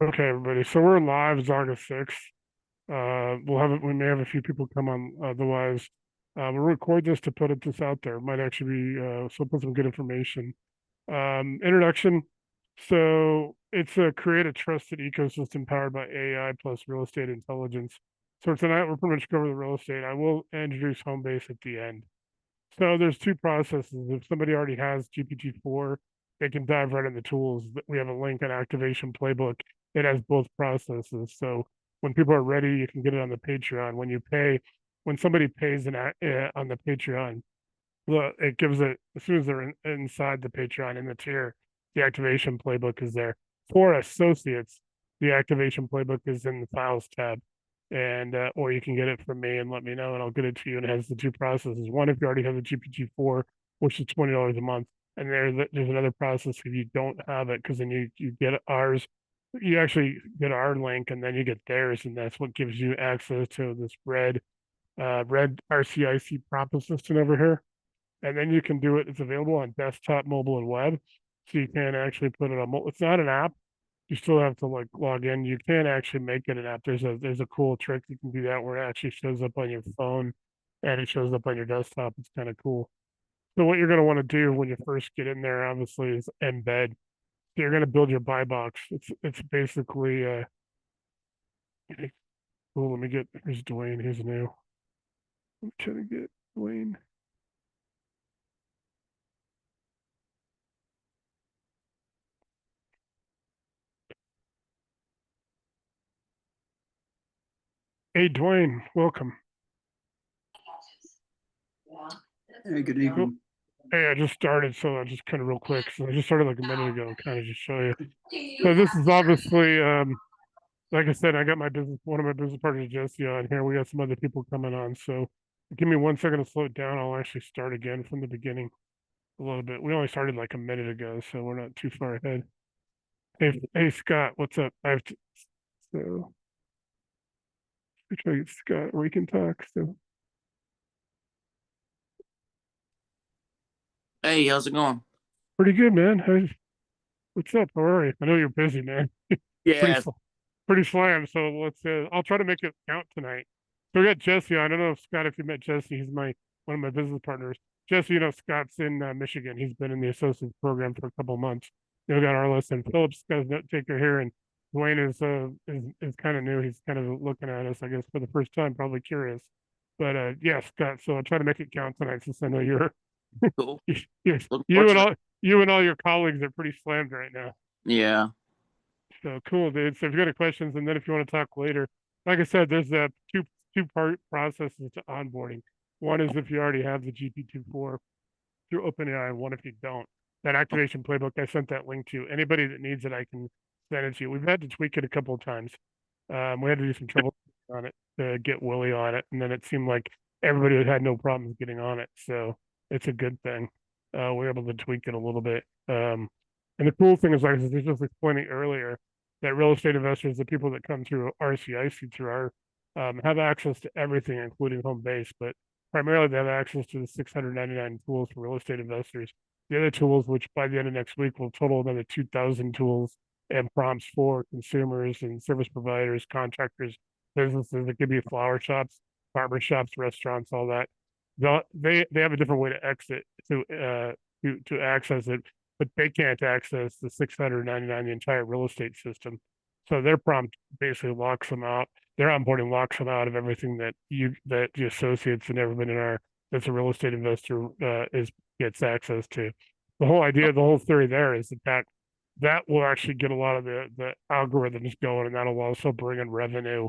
Okay, everybody. So we're live. It's August 6th. We may have a few people come on. Otherwise, we'll record this to put this out there. It might actually be so put some good information. Introduction. So it's a create a trusted ecosystem powered by AI plus real estate intelligence. So tonight we're pretty much covering the real estate. I will introduce HomeBase at the end. So there's two processes. If somebody already has GPT-4, they can dive right in the tools. We have a link on Activation Playbook. It has both processes. So when people are ready, you can get it on the Patreon. When somebody pays on the Patreon, well, it gives it as soon as they're inside the Patreon in the tier, the Activation Playbook is there. For associates, the Activation Playbook is in the Files tab and or you can get it from me and let me know and I'll get it to you. And it has the two processes. One, if you already have the GPT-4, which is $20 a month, and there's another process if you don't have it, because then you get ours. You actually get our link and then you get theirs, and that's what gives you access to this red RCIC prompt assistant over here. And then you can do it. It's available on desktop, mobile, and web. So you can actually put it on. It's not an app, you still have to like log in. You can actually make it an app. There's a cool trick you can do that where it actually shows up on your phone and it shows up on your desktop. It's kind of cool. So what you're going to want to do when you first get in there, obviously, is embed. So you're going to build your buy box. It's basically oh, let me get here's Dwayne. Here's new. I'm trying to get Dwayne. Hey Dwayne, welcome. Hey, good Cool. evening. Hey, I just started, so I just kind of real quick. So I just started like a minute ago, kind of just show you. So this is obviously like I said, I got one of my business partners, Jesse, on here. We got some other people coming on. So give me 1 second to slow it down. I'll actually start again from the beginning a little bit. We only started like a minute ago, so we're not too far ahead. Hey Scott, what's up? So we try to get Scott where we can talk. So Hey, how's it going? pretty good, man. What's up? How are you? I know you're busy, man. Pretty Yeah. pretty slammed. So let's. I'll try to make it count tonight. So we got Jesse. I don't know if Scott, if you met Jesse, he's one of my business partners. Jesse, Scott's in Michigan. He's been in the associate program for a couple of months. We got Arliss and Phillips, guy's note taker here, and Dwayne is kind of new. He's kind of looking at us, I guess, for the first time, probably curious. But yeah, Scott. So I'll try to make it count tonight, since I know you're Cool. you, Looking you forward and to it. all your colleagues are pretty slammed right now. Yeah. So cool, dude. So if you got any questions, and then if you want to talk later, like I said, there's two-part processes to onboarding. One is if you already have the GPT-4 through OpenAI, and one if you don't. That activation playbook, I sent that link to. Anybody that needs it, I can send it to you. We've had to tweak it a couple of times. We had to do some trouble on it to get Willie on it, and then it seemed like everybody had no problems getting on it. So it's a good thing. We're able to tweak it a little bit. And the cool thing is, like I was just explaining earlier, that real estate investors, the people that come through RCIC through our, have access to everything, including HomeBase, but primarily they have access to the 699 tools for real estate investors. The other tools, which by the end of next week will total another 2,000 tools and prompts for consumers and service providers, contractors, businesses. It could be flower shops, barber shops, restaurants, all that. They have a different way to exit to access it, but they can't access the 699, the entire real estate system. So their prompt basically locks them out. Their onboarding locks them out of everything that the associates and everybody in our that's a real estate investor is gets access to. The whole idea, the whole theory there is that will actually get a lot of the algorithms going, and that'll also bring in revenue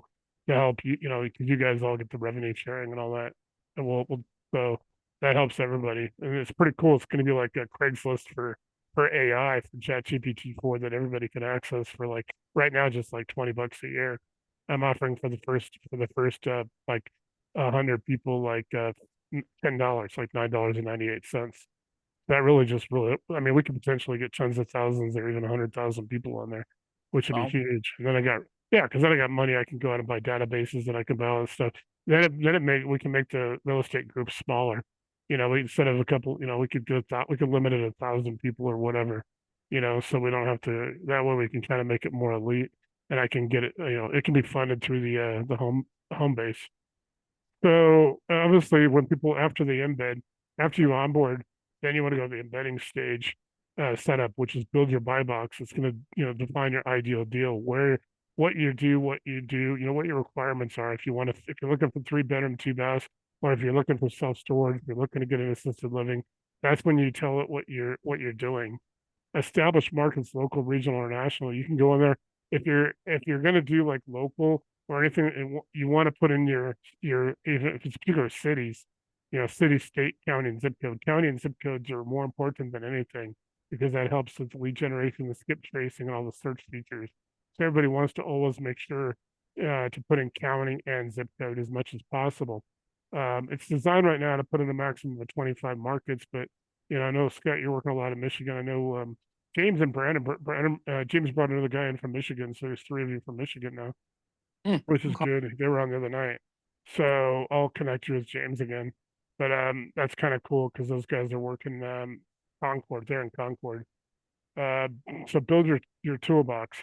to help you, because you guys all get the revenue sharing and all that. And so that helps everybody. And it's pretty cool. It's going to be like a Craigslist for AI for ChatGPT-4 that everybody can access for like right now, just like $20 a year. I'm offering for the first like 100 people like $10, like $9.98. That really, I mean, we could potentially get tens of thousands or even 100,000 people on there, which would be Well, huge. And then because then I got money, I can go out and buy databases and I can buy all this stuff. We can make the real estate group smaller. Instead of a couple, we could we could limit it 1,000 people or whatever, so we don't have to, that way we can kind of make it more elite. and I can get it, it can be funded through the home base. So obviously when people, after they embed, after you onboard, then you want to go to the embedding stage setup, which is build your buy box. It's going to, define your ideal deal, what you do, what what your requirements are. If you're looking for 3 bedroom, 2 baths, or if you're looking for self-storage, if you're looking to get an assisted living, that's when you tell it what you're doing. Established markets, local, regional, or national. You can go in there if you're going to do like local or anything, and you want to put in your even if it's particular cities, city, state, county, and zip code. County and zip codes are more important than anything because that helps with lead generation, the skip tracing, and all the search features. So everybody wants to always make sure to put in county and zip code as much as possible. It's designed right now to put in a maximum of 25 markets, but I know Scott, you're working a lot in Michigan. I know James and Brandon, James brought another guy in from Michigan, so there's 3 of you from Michigan now, which is okay. good. They were on the other night, so I'll connect you with James again. But that's kind of cool because those guys are working Concord. They're in Concord. Uh, so build your toolbox.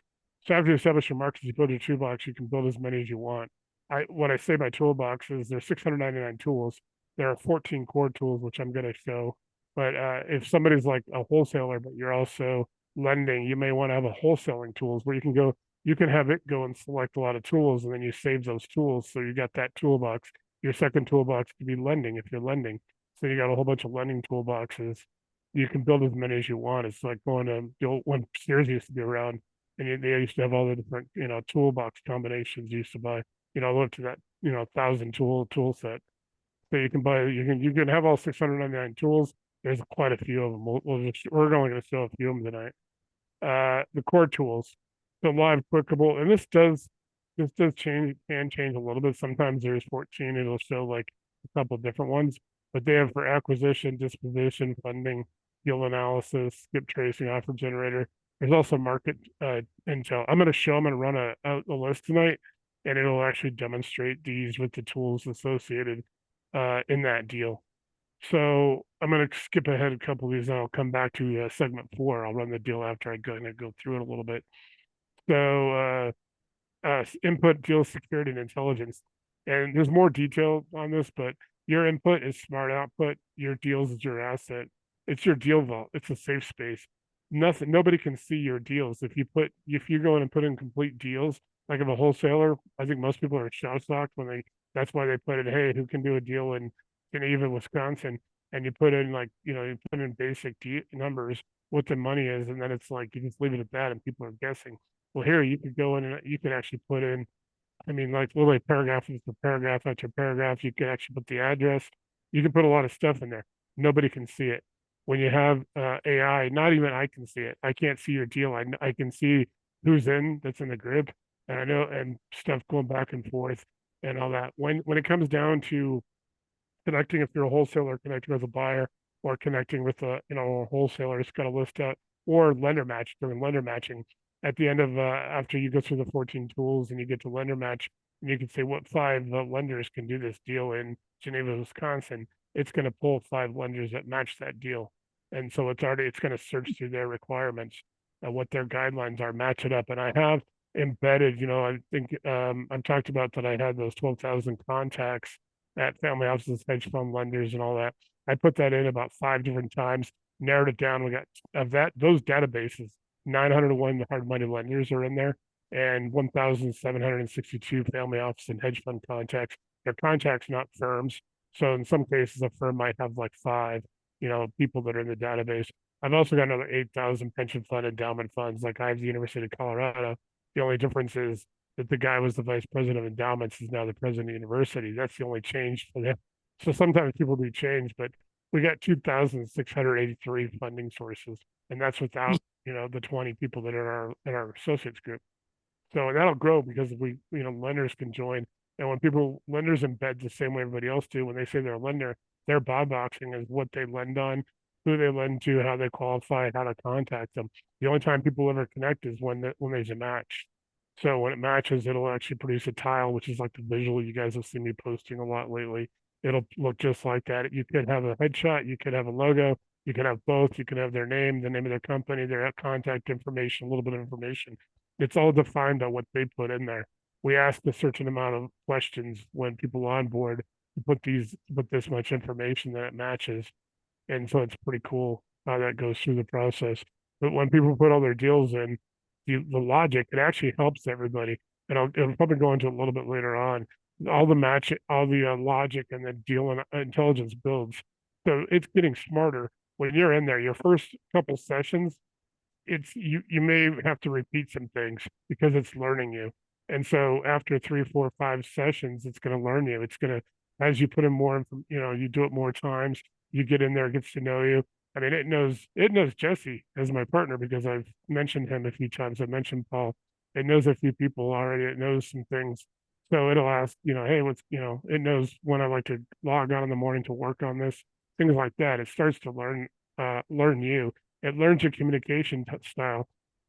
So after you establish your markets, you build your toolbox. You can build as many as you want. What I say by toolbox is there's 699 tools. There are 14 core tools, which I'm going to show. But if somebody's like a wholesaler, but you're also lending, you may want to have a wholesaling tools where you can have it go and select a lot of tools, and then you save those tools. So you got that toolbox. Your second toolbox could be lending if you're lending. So you got a whole bunch of lending toolboxes. You can build as many as you want. It's like going to the old when Sears used to be around, and they used to have all the different toolbox combinations you used to buy. Look to that 1,000 tool set. So you can have all 699 tools. There's quite a few of them. We're only going to show a few of them tonight. The core tools, the live clickable, and this does can change a little bit. Sometimes there's 14. It'll show like a couple different ones, but they have for acquisition, disposition, funding, deal analysis, skip tracing, offer generator. There's also market intel. I'm going to run a list tonight, and it'll actually demonstrate these with the tools associated in that deal. So I'm going to skip ahead a couple of these, and I'll come back to segment 4. I'll run the deal after I go through it a little bit. So input, deal security, and intelligence. And there's more detail on this, but your input is smart output. Your deals is your asset. It's your deal vault. It's a safe space. Nobody can see your deals. If you go in and put in complete deals, like of a wholesaler, I think most people are shocked when that's why they put in, hey, who can do a deal in Geneva, Wisconsin? And you put in you put in basic numbers, what the money is, and then it's like, you just leave it at that and people are guessing. Well, here you could go in and you could actually put in, like literally paragraph after paragraph after paragraph. You can actually put the address. You can put a lot of stuff in there. Nobody can see it. When you have AI, not even I can see it. I can't see your deal. I can see who's that's in the grid, and I know, and stuff going back and forth and all that. When it comes down to connecting, if you're a wholesaler, connecting with a buyer, or connecting with a wholesaler, it's got to list out, or lender match during lender matching. At the end of after you go through the 14 tools and you get to lender match, and you can say what 5 lenders can do this deal in Geneva, Wisconsin. It's going to pull 5 lenders that match that deal, and so it's going to search through their requirements, what their guidelines are, match it up. And I have embedded, I think I've talked about that I had those 12,000 contacts at family offices, hedge fund lenders, and all that. I put that in about 5 different times, narrowed it down. We got those databases. 901 hard money lenders are in there, and 1,762 family office and hedge fund contacts. They're contacts, not firms. So in some cases, a firm might have like 5, people that are in the database. I've also got another 8,000 pension fund endowment funds, like I have the University of Colorado. The only difference is that the guy was the vice president of endowments is now the president of the university. That's the only change for them. So sometimes people do change, but we got 2,683 funding sources, and that's without the 20 people that are in our associates group. So that'll grow because lenders can join, and when lenders embed the same way everybody else do, when they say they're a lender, their buy boxing is what they lend on, who they lend to, how they qualify, how to contact them. The only time people ever connect is when there's a match. So when it matches, it'll actually produce a tile, which is like the visual you guys have seen me posting a lot lately. It'll look just like that. You could have a headshot, you could have a logo, you can have both. You can have their name, the name of their company, their contact information, a little bit of information. It's all defined on what they put in there. We ask a certain amount of questions when people onboard to put this much information that it matches. And so it's pretty cool how that goes through the process. But when people put all their deals in, the logic, it actually helps everybody. And it'll probably go into a little bit later on. All the match, all the logic and the deal and intelligence builds. So it's getting smarter. When you're in there, your first couple sessions, you may have to repeat some things because it's learning you. And so after 3, 4, 5 sessions, it's going to learn you. It's going to, as you put in more, you do it more times, you get in there, it gets to know you. I mean, it knows Jesse as my partner because I've mentioned him a few times. I mentioned Paul. It knows a few people already. It knows some things. So it'll ask, hey, it knows when I like to log on in the morning to work on this, things like that. It starts to learn you. It learns your communication style.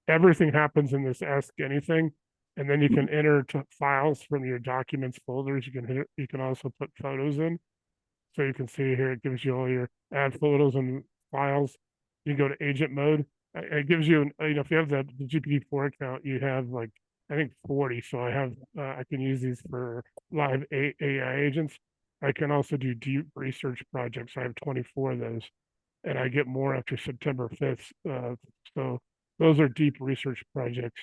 Everything happens in this Ask Anything, and then you can enter files from your documents folders. You can also put photos in, so you can see here it gives you all your add photos and files. You can go to agent mode. It gives you, if you have the GPT-4 account, you have like I think 40. So I can use these for live AI agents. I can also do deep research projects. I have 24 of those and I get more after September 5th. So those are deep research projects.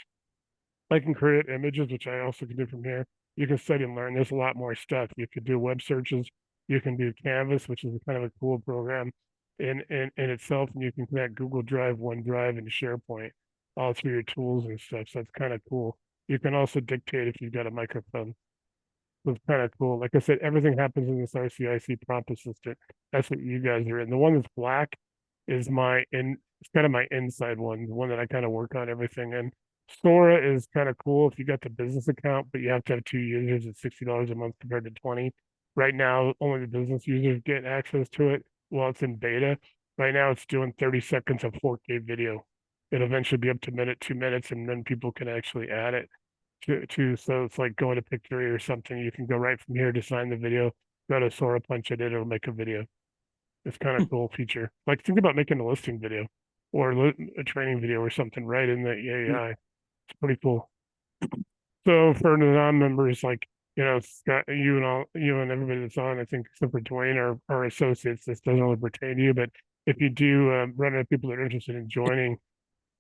I can create images, which I also can do from here. You can study and learn. There's a lot more stuff. You could do web searches. You can do Canvas, which is kind of a cool program in itself. And you can connect Google Drive, OneDrive, and SharePoint all through your tools and stuff. So that's kind of cool. You can also dictate if you've got a microphone. So it's kind of cool. Like I said, everything happens in this RCIC prompt assistant. That's what you guys are in. The one that's black is it's kind of my inside one, the one that I kind of work on everything in. Sora is kind of cool if you got the business account, but you have to have 2 users at $60 a month compared to 20. Right now, only the business users get access to it while it's in beta. Right now, it's doing 30 seconds of 4K video. It'll eventually be up to 2 minutes, and then people can actually add it so it's like going to Pictory or something. You can go right from here, design the video, go to Sora, punch it in, it'll make a video. It's kind of cool feature. Like think about making a listing video or a training video or something right in the AI. It's pretty cool. So for the non-members, like Scott, you and everybody that's on, I think except for Dwayne or associates, this doesn't really pertain to you. But if you do run into people that are interested in joining,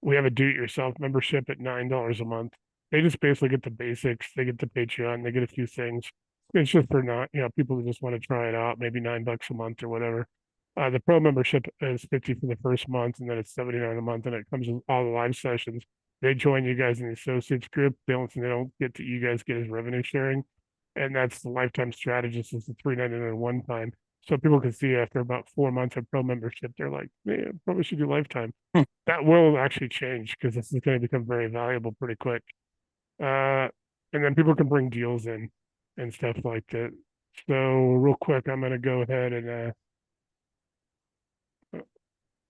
we have a do-it-yourself membership at $9 a month. They just basically get the basics. They get the Patreon. They get a few things. It's just for not, people who just want to try it out, maybe $9 a month or whatever. The pro membership is 50 for the first month, and then it's 79 a month, and it comes with all the live sessions. They join you guys in the associates group. They don't get to you guys get as revenue sharing, and that's the lifetime strategist is the $3.99 one time. So people can see after about 4 months of pro membership, they're like, man, probably should do lifetime. That will actually change because this is going to become very valuable pretty quick. And then people can bring deals in and stuff like that. So real quick, I'm going to go ahead and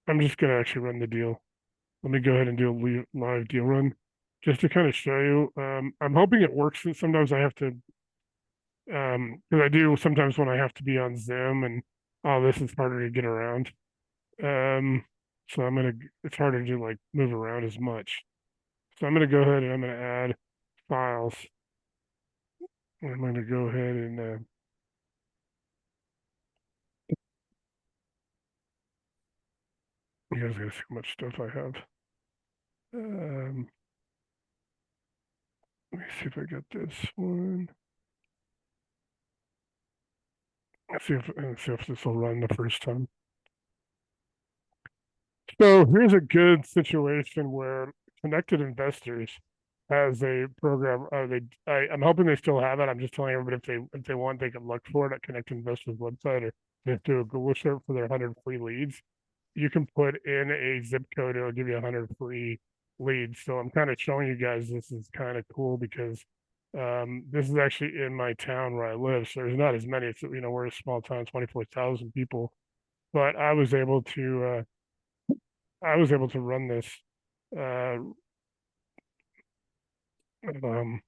I'm just going to actually run the deal. Let me go ahead and do a live deal run just to kind of show you. I'm hoping it works. Sometimes I have to, because I do sometimes when I have to be on Zoom and all this is harder to get around. So it's harder to like move around as much. So I'm gonna go ahead and I'm gonna add files. I'm gonna go ahead and you guys gotta see how much stuff I have. Let me see if I got this one. Let's see if this will run the first time. So here's a good situation where Connected Investors has a program. I'm hoping they still have it. I'm just telling everybody if they want, they can look for it at Connected Investors website or just do a Google search for their 100 free leads. You can put in a zip code; it'll give you 100 free leads. So I'm kind of showing you guys this is kind of cool because this is actually in my town where I live. So there's not as many. It's we're a small town, 24,000 people, but I was able to run this. Uh, um,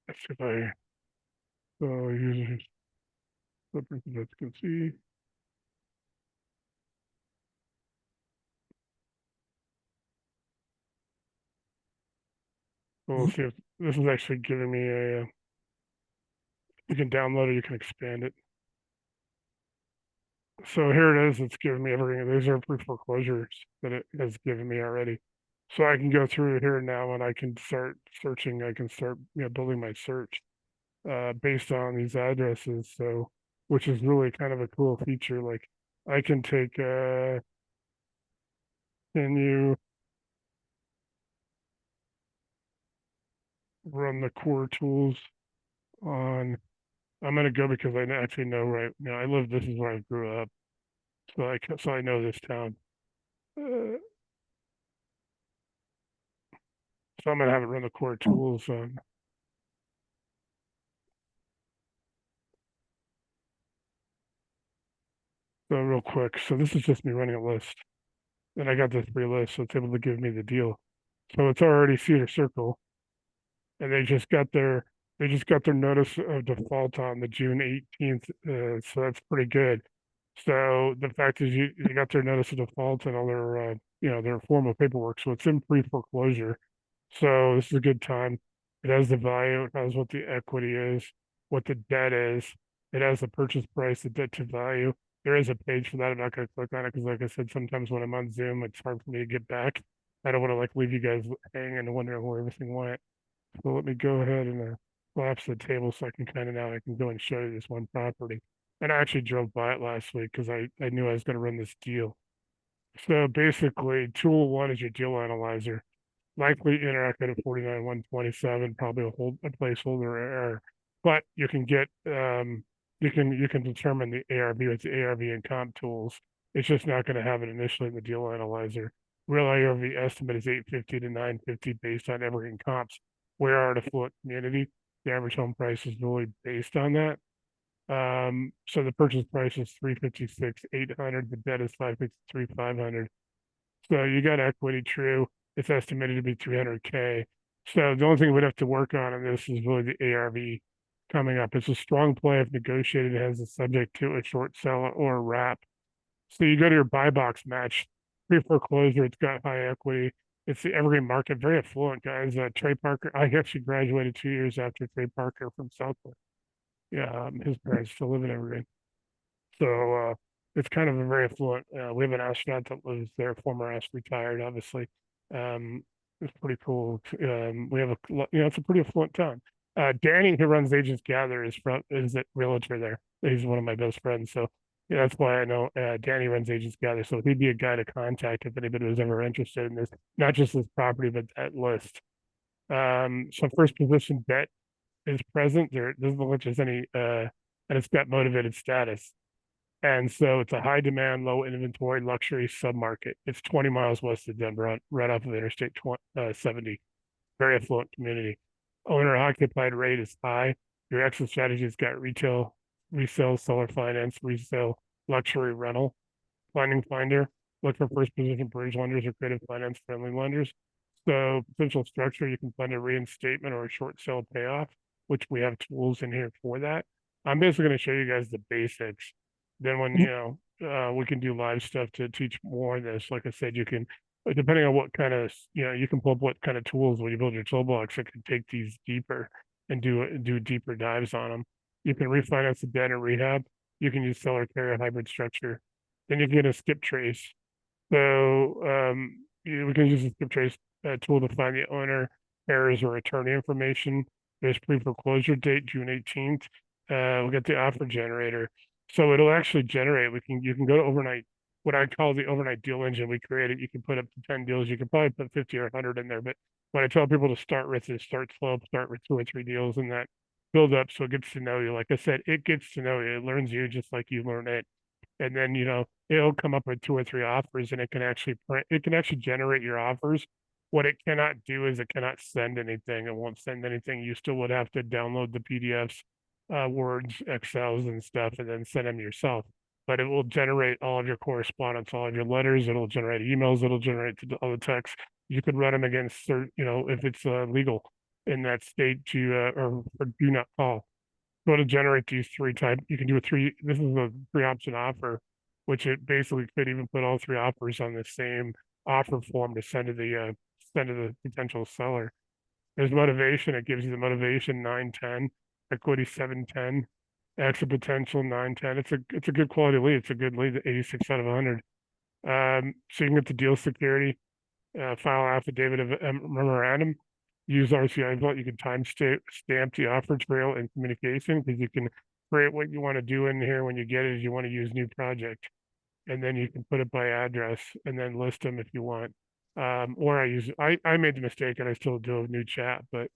let's see if I users that can see. We'll see if this is actually giving me a, you can download it, you can expand it. So here it is, it's giving me everything. These are pre-foreclosures that it has given me already. So I can go through here now and I can start searching, I can start, building my search based on these addresses. So, which is really kind of a cool feature. Like I can take, can you run the core tools on, I'm gonna go because I actually know I live, this is where I grew up. So I know this town. So I'm gonna have it run the core tools on. So real quick, so this is just me running a list. And I got the 3 lists, so it's able to give me the deal. So it's already Cedar Circle, and they just got their notice of default on the June 18th, so that's pretty good. So the fact is they got their notice of default and all their their formal paperwork, so it's in pre-foreclosure. So this is a good time. It has the value, it has what the equity is, what the debt is, it has the purchase price, the debt to value. There is a page for that. I'm not going to click on it because, like I said, sometimes when I'm on Zoom, it's hard for me to get back. I don't want to leave you guys hanging and wondering where everything went. So let me go ahead and collapse the table so I can I can go and show you this one property. And I actually drove by it last week because I knew I was going to run this deal. So basically, tool one is your deal analyzer. Likely interactive at 49,127, probably a placeholder error. But you can get you can determine the ARV with the ARV and comp tools. It's just not going to have it initially in the deal analyzer. Real ARV estimate is 850 to 950 based on evergreen comps. Where are the affluent community? The average home price is really based on that. So the purchase price is 356, 800. The debt is 553, 500. So you got equity true. It's estimated to be 300K. So the only thing we'd have to work on in this is really the ARV coming up. It's a strong play if negotiated. It has a subject to a short sell or a wrap. So you go to your buy box match, pre-foreclosure. It's got high equity. It's the evergreen market, very affluent guys. Trey Parker, I actually graduated 2 years after Trey Parker from Southwood. Yeah, his parents still live in Evergreen. So it's kind of a very affluent. We have an astronaut that lives there, former retired, obviously. It's pretty cool. We have it's a pretty affluent town. Danny, who runs Agents Gather, is a realtor there. He's one of my best friends, so yeah, that's why I know Danny runs Agents Gather. So he'd be a guy to contact if anybody was ever interested in this, not just this property, but that list. So first position debt is present. There doesn't look like there's any, and it's got motivated status. And so it's a high demand, low inventory luxury submarket. It's 20 miles west of Denver, right off of Interstate 70. Very affluent community. Owner occupied rate is high. Your exit strategy has got retail, resale, seller finance, resale, luxury rental. Finding finder, look for first position bridge lenders or creative finance friendly lenders. So potential structure, you can find a reinstatement or a short sale payoff, which we have tools in here for that. I'm basically going to show you guys the basics. Then when, we can do live stuff to teach more on this. Like I said, you can, depending on what kind of, you can pull up what kind of tools when you build your toolbox that can take these deeper and do deeper dives on them. You can refinance the debt or rehab. You can use seller carry hybrid structure. Then you can get a skip trace. So we can use the skip trace tool to find the owner, heirs, or attorney information. There's pre-foreclosure date, June 18th. We'll get the offer generator. So it'll actually generate. You can go to overnight, what I call the overnight deal engine. We created. You can put up to 10 deals. You can probably put 50 or 100 in there. But what I tell people to start with is start slow, start with 2 or 3 deals, and that build up so it gets to know you. Like I said, it gets to know you. It learns you just like you learn it. And then it'll come up with 2 or 3 offers, and it can actually generate your offers. What it cannot do is it cannot send anything. It won't send anything. You still would have to download the PDFs, Words, Excels, and stuff, and then send them yourself. But it will generate all of your correspondence, all of your letters. It'll generate emails. It'll generate all the texts. You could run them against, if it's legal in that state to or do not call. So to generate these 3 type, you can do this is a 3-option offer, which it basically could even put all 3 offers on the same offer form to send to the potential seller. There's motivation. It gives you the motivation 9-10, equity 7-10, extra potential 9-10. It's a good quality lead. It's a good lead, 86 out of 100. So you can get the deal security, file affidavit of memorandum, use RCI Vault. You can stamp the offer trail and communication because you can create what you want to do in here when you get it. Is you want to use new project, and then you can put it by address and then list them if you want. Or I made the mistake and I still do a new chat, but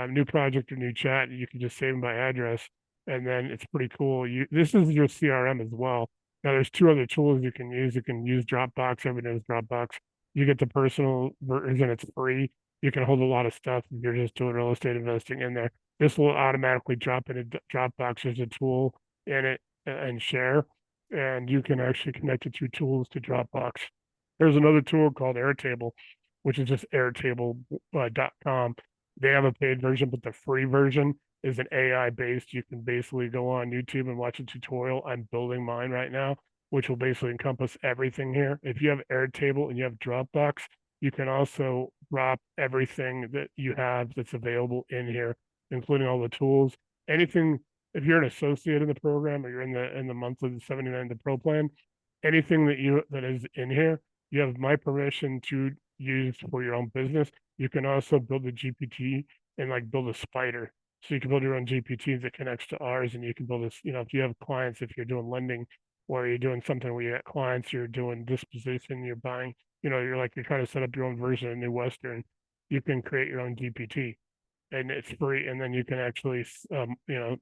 new project or new chat, you can just save them by address, and then it's pretty cool. This is your CRM as well. Now there's two other tools you can use. You can use Dropbox. Everybody knows Dropbox. You get the personal version, it's free. You can hold a lot of stuff if you're just doing real estate investing in there. This will automatically drop into Dropbox as a tool in it and share, and you can actually connect it through tools to Dropbox. There's another tool called Airtable, which is just airtable.com. They have a paid version, but the free version is an AI based. You can basically go on YouTube and watch a tutorial. I'm building mine right now, which will basically encompass everything here. If you have Airtable and you have Dropbox, you can also drop everything that you have that's available in here, including all the tools. Anything, if you're an associate in the program or you're in the monthly 79 the pro plan, anything that is in here, you have my permission to use for your own business. You can also build a GPT and like build a spider. So you can build your own GPT that connects to ours, and you can build this, if you have clients, if you're doing lending or you're doing something where you got clients, you're doing disposition, you're buying, you're trying to set up your own version of New Western, you can create your own GPT and it's free. And then you can actually,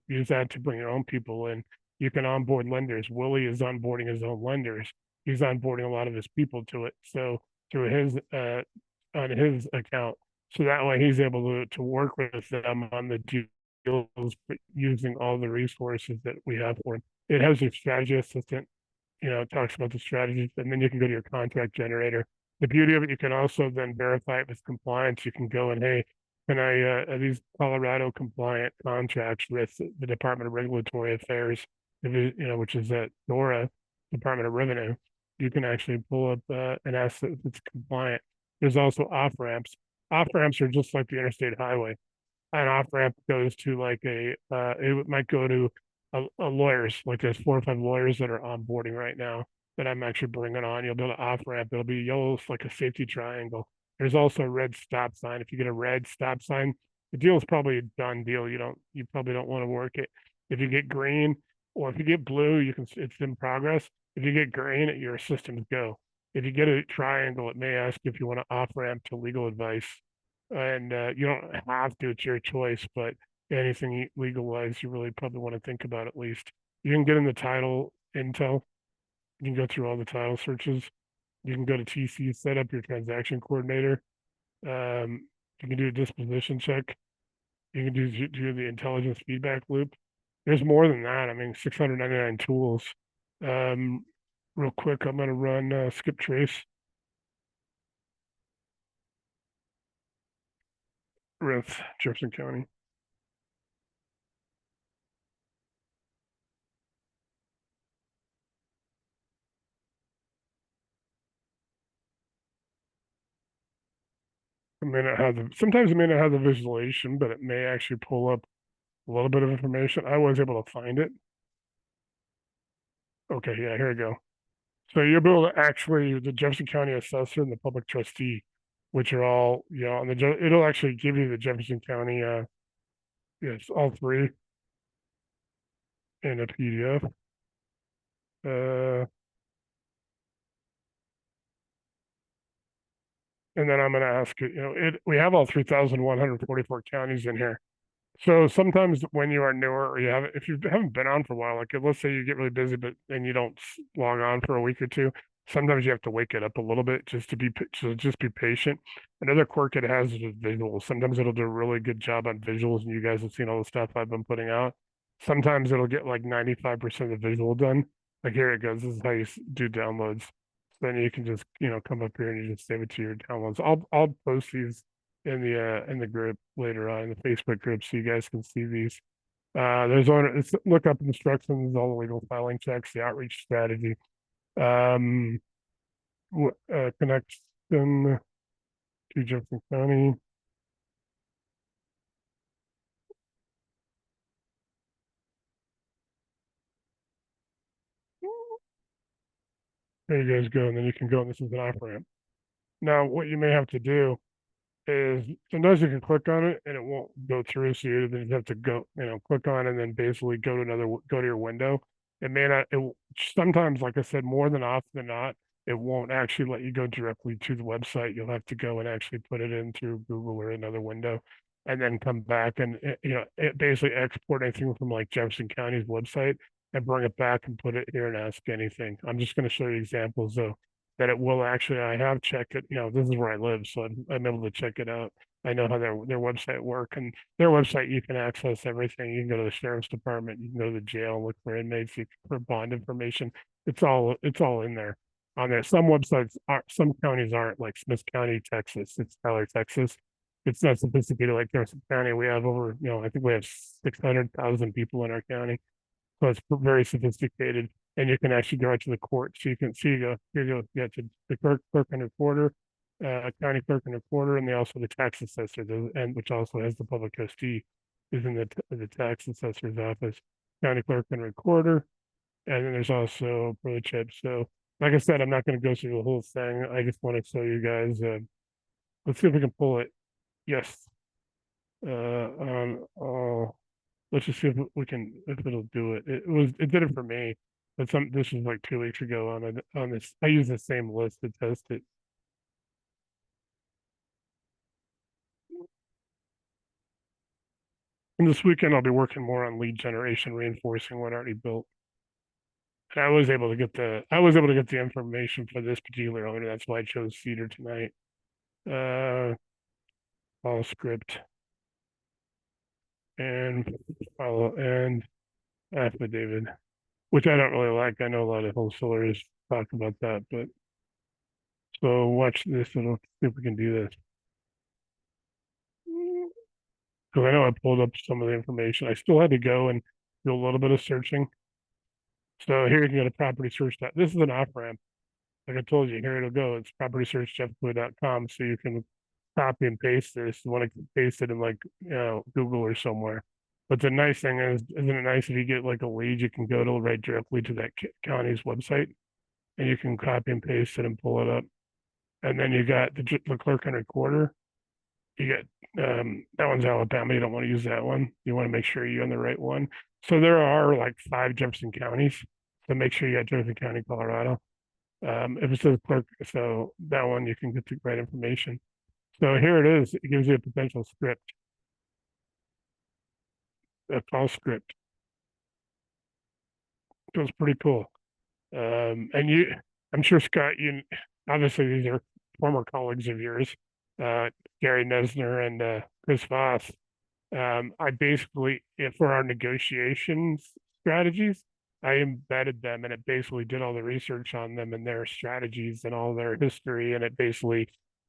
use that to bring your own people in. You can onboard lenders. Willie is onboarding his own lenders. He's onboarding a lot of his people to it. So through his, on his account. So that way he's able to work with them on the deals using all the resources that we have for him. It has your strategy assistant, it talks about the strategies, and then you can go to your contract generator. The beauty of it, you can also then verify it with compliance. You can go and, hey, can I, are these Colorado compliant contracts with the Department of Regulatory Affairs, which is at DORA, Department of Revenue. You can actually pull up an asset that's compliant. There's also off ramps. Off ramps are just like the interstate highway. An off ramp goes to it might go to a lawyers, like there's 4 or 5 lawyers that are onboarding right now that I'm actually bringing on. You'll build an off ramp. It'll be yellow, like a safety triangle. There's also a red stop sign. If you get a red stop sign, the deal is probably a done deal. You probably don't want to work it. If you get green or if you get blue, it's in progress. If you get green, your systems go. If you get a triangle, it may ask if you want to off ramp to legal advice. And you don't have to, it's your choice, but anything legal wise, you really probably want to think about at least. You can get in the title intel. You can go through all the title searches. You can go to TC, set up your transaction coordinator. You can do a disposition check. You can do the intelligence feedback loop. There's more than that. I mean, 699 tools. Real quick, I'm going to run skip trace with Jefferson County. Sometimes it may not have the visualization, but it may actually pull up a little bit of information. I was able to find it. Okay, yeah, here we go. So you'll be able to actually, the Jefferson County assessor and the public trustee, which are all, on it'll actually give you the Jefferson County, yes, all three in a PDF. And then I'm going to ask it, we have all 3,144 counties in here. So sometimes when you are newer or if you haven't been on for a while, like let's say you get really busy, but then you don't log on for a week or two, sometimes you have to wake it up a little bit just be patient. Another quirk it has is visuals. Sometimes it'll do a really good job on visuals, and you guys have seen all the stuff I've been putting out. Sometimes it'll get like 95% of the visual done. Like here it goes. This is how you do downloads. Then you can just come up here and you just save it to your downloads. I'll post these in the group later on in the Facebook group so you guys can see these. It's look up instructions, all the legal filing checks, the outreach strategy, connection to Jefferson County. there you guys go, and then you can go, and this is an off ramp. Now, what you may have to do is sometimes you can click on it and it won't go through, so you then have to go, click on and then basically go to go to your window. It may not. Sometimes, like I said, more than often than not, it won't actually let you go directly to the website. You'll have to go and actually put it in through Google or another window, and then come back and it basically export anything from like Jefferson County's website and bring it back and put it here and ask anything. I'm just going to show you examples though that it will actually. I have checked it. This is where I live, so I'm able to check it out. I know how their website work, and their website you can access everything. You can go to the sheriff's department, you can go to the jail and look for inmates for bond information. It's all in there on there. Some websites are, some counties aren't, like Smith County, Texas. It's Tyler, Texas. It's not sophisticated like Jefferson County. We have over, I think we have 600,000 people in our county, so it's very sophisticated. And you can actually go out to the court, so you can see here you get to the clerk and recorder, county clerk and recorder, and they also the tax assessor, and which also has the public trustee, is in the tax assessor's office, county clerk and recorder, and then there's also pro chip. So, like I said, I'm not going to go through the whole thing. I just want to show you guys. Let's see if we can pull it. Yes. Let's just see if we can, if it'll do it. It did it for me, but this was like 2 weeks ago on this. I use the same list to test it. And this weekend I'll be working more on lead generation, reinforcing what I already built. And I was able to get the information for this particular owner. That's why I chose Cedar tonight. All script and follow and affidavit, which I don't really like. I know a lot of wholesalers talk about that, but so watch this and let's see if we can do this. Because I know I pulled up some of the information. I still had to go and do a little bit of searching. So here you can go to property search. This is an off ramp. Like I told you, here it'll go. It's propertysearchjeffboy.com. So you can copy and paste this. You want to paste it in like Google or somewhere. But the nice thing is, isn't it nice if you get like a lead, you can go to right directly to that county's website, and you can copy and paste it and pull it up. And then you got the clerk and recorder. You get that one's Alabama. You don't want to use that one. You want to make sure you're on the right one. So there are like 5 Jefferson counties. So make sure you got Jefferson County, Colorado. If it says clerk, so that one you can get the right information. So here it is. It gives you a potential script, a call script. So it's pretty cool. And I'm sure Scott, obviously these are former colleagues of yours, Gary Nesner and Chris Voss. I basically, for our negotiations strategies, I embedded them, and it basically did all the research on them and their strategies and all their history, and it basically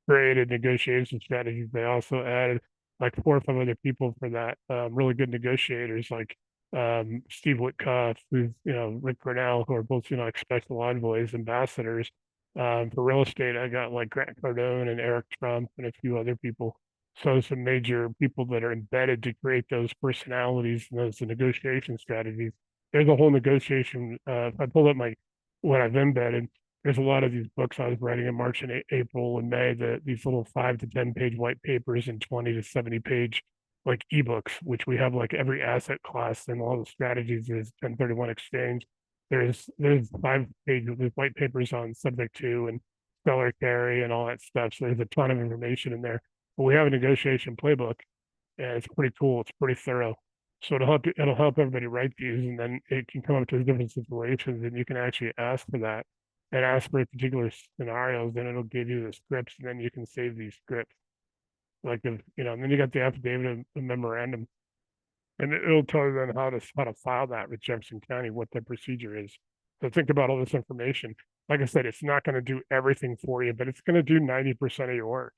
created negotiation strategies. They also added like 4 or 5 other people for that, really good negotiators like Steve Witkoff, who's Rick Grinnell, who are both like special envoys, ambassadors. For real estate, I got like Grant Cardone and Eric Trump and a few other people. So some major people that are embedded to create those personalities and those negotiation strategies. There's a whole negotiation. If I pull up what I've embedded, there's a lot of these books I was writing in March and April and May, these little 5 to 10 page white papers and 20 to 70 page like ebooks, which we have like every asset class and all the strategies. There's 1031 exchange. There's 5 pages with white papers on subject to and seller carry and all that stuff. So there's a ton of information in there. But we have a negotiation playbook, and it's pretty cool. It's pretty thorough. So it'll help everybody write these, and then it can come up to different situations, and you can actually ask for that and ask for particular scenarios. Then it'll give you the scripts, and then you can save these scripts. Like and then you got the affidavit and memorandum, and it'll tell you then how to file that with Jefferson County, what the procedure is. So think about all this information. Like I said, it's not going to do everything for you, but it's going to do 90% of your work.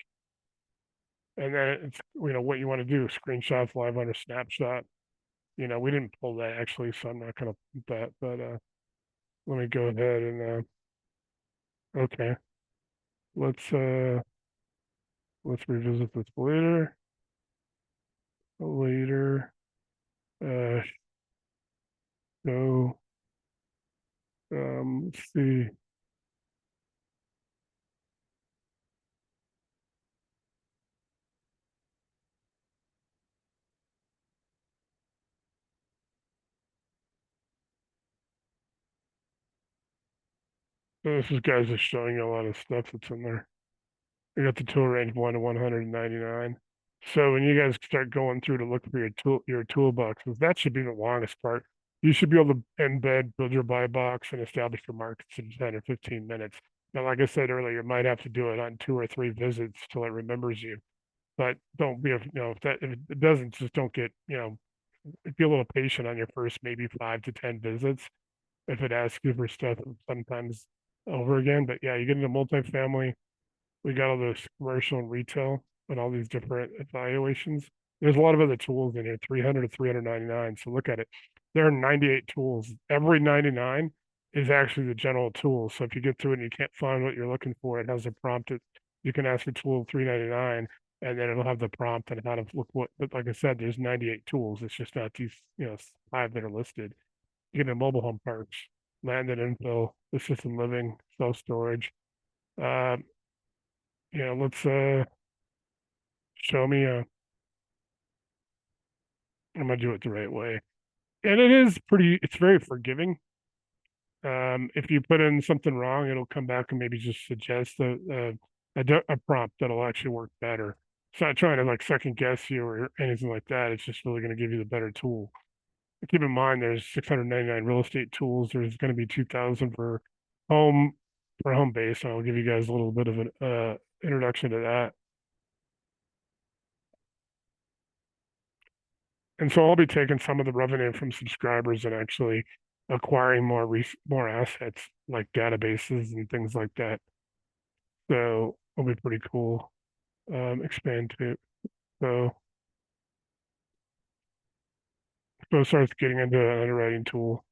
And then it's what you want to do, screenshots live on a snapshot. We didn't pull that actually, so I'm not going to put that. But let me go ahead and okay, let's revisit this later. So let's see. So this is guys just showing you a lot of stuff that's in there. We got the tool range 1 to 199. So when you guys start going through to look for your toolboxes, that should be the longest part. You should be able to embed, build your buy box, and establish your markets in 10 or 15 minutes. Now, like I said earlier, you might have to do it on 2 or 3 visits till it remembers you. But don't be, if it doesn't, just don't get, be a little patient on your first maybe 5 to 10 visits. If it asks you for stuff sometimes over again, but yeah, you get into multifamily. We got all this commercial and retail and all these different evaluations. There's a lot of other tools in here, 300 to 399. So look at it. There are 98 tools. Every 99 is actually the general tool. So if you get through it and you can't find what you're looking for, it has a prompt. You can ask for tool 399 and then it'll have the prompt and how to look but like I said, there's 98 tools. It's just not these, 5 that are listed. You get into mobile home parks, land and infill, assisted living, self-storage. Let's show me I'm gonna do it the right way. And it's very forgiving. If you put in something wrong, it'll come back and maybe just suggest a prompt that'll actually work better. It's not trying to like second guess you or anything like that. It's just really going to give you the better tool. And keep in mind, there's 699 real estate tools. There's going to be 2,000 for HomeBase. I'll give you guys a little bit of an introduction to that. And so I'll be taking some of the revenue from subscribers and actually acquiring more assets like databases and things like that. So it'll be pretty cool. Expand to so it starts getting into an underwriting tool.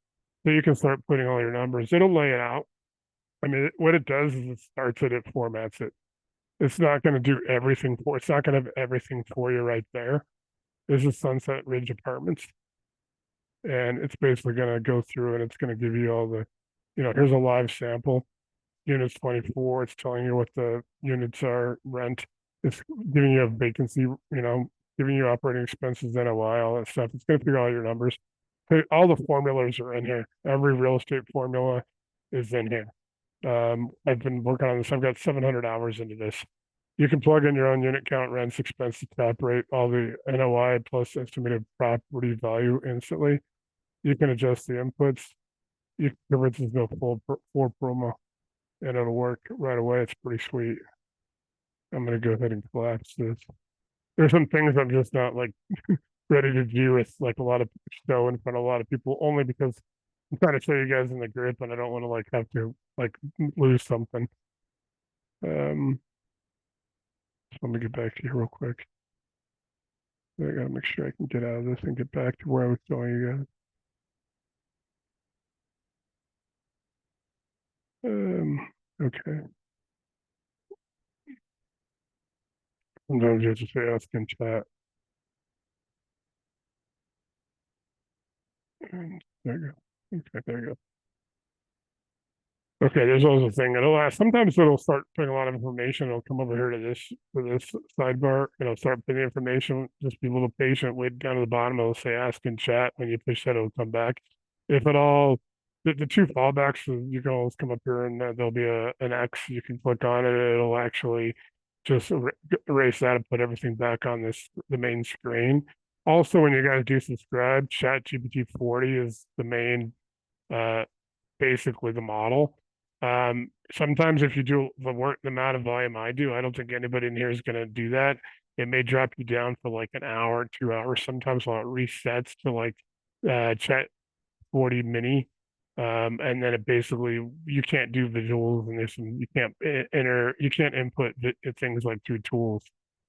So you can start putting all your numbers. It'll lay it out. I mean, what it does is it starts it formats it. It's not going to do everything it's not going to have everything for you right there. This is Sunset Ridge Apartments. And it's basically going to go through and it's going to give you all the, here's a live sample. Units 24, it's telling you what the units are, rent. It's giving you a vacancy, giving you operating expenses, NOI, all that stuff. It's going to figure all your numbers. All the formulas are in here. Every real estate formula is in here. I've been working on this. I've got 700 hours into this. You can plug in your own unit count, rents, expenses, cap rate, all the NOI plus estimated property value instantly. You can adjust the inputs. You can, this is no full promo, and it'll work right away. It's pretty sweet. I'm gonna go ahead and collapse this. There's some things I'm just not like ready to do with like a lot of show in front of a lot of people, only because I'm trying to show you guys in the group, and I don't want to like have to like lose something. So let me get back to you real quick. I gotta make sure I can get out of this and get back to where I was showing you guys. Okay. Sometimes you have to say ask in chat. And there you go. Okay, there you go. Okay, there's also a thing. Sometimes it'll start putting a lot of information. It'll come over here to this sidebar. It'll start putting information. Just be a little patient. Wait down to the bottom. It'll say ask in chat. When you push that, it'll come back. If at all, the two fallbacks, you can always come up here and there'll be an X. You can click on it. It'll actually just erase that and put everything back on the main screen. Also, when you guys do subscribe, ChatGPT 40 is the main, basically the model. Sometimes if you do the amount of volume I do, I don't think anybody in here is going to do that. It may drop you down for like an hour, 2 hours. Sometimes while it resets to like Chat 40 mini. And then it basically, you can't do visuals and you can't input things like through tools.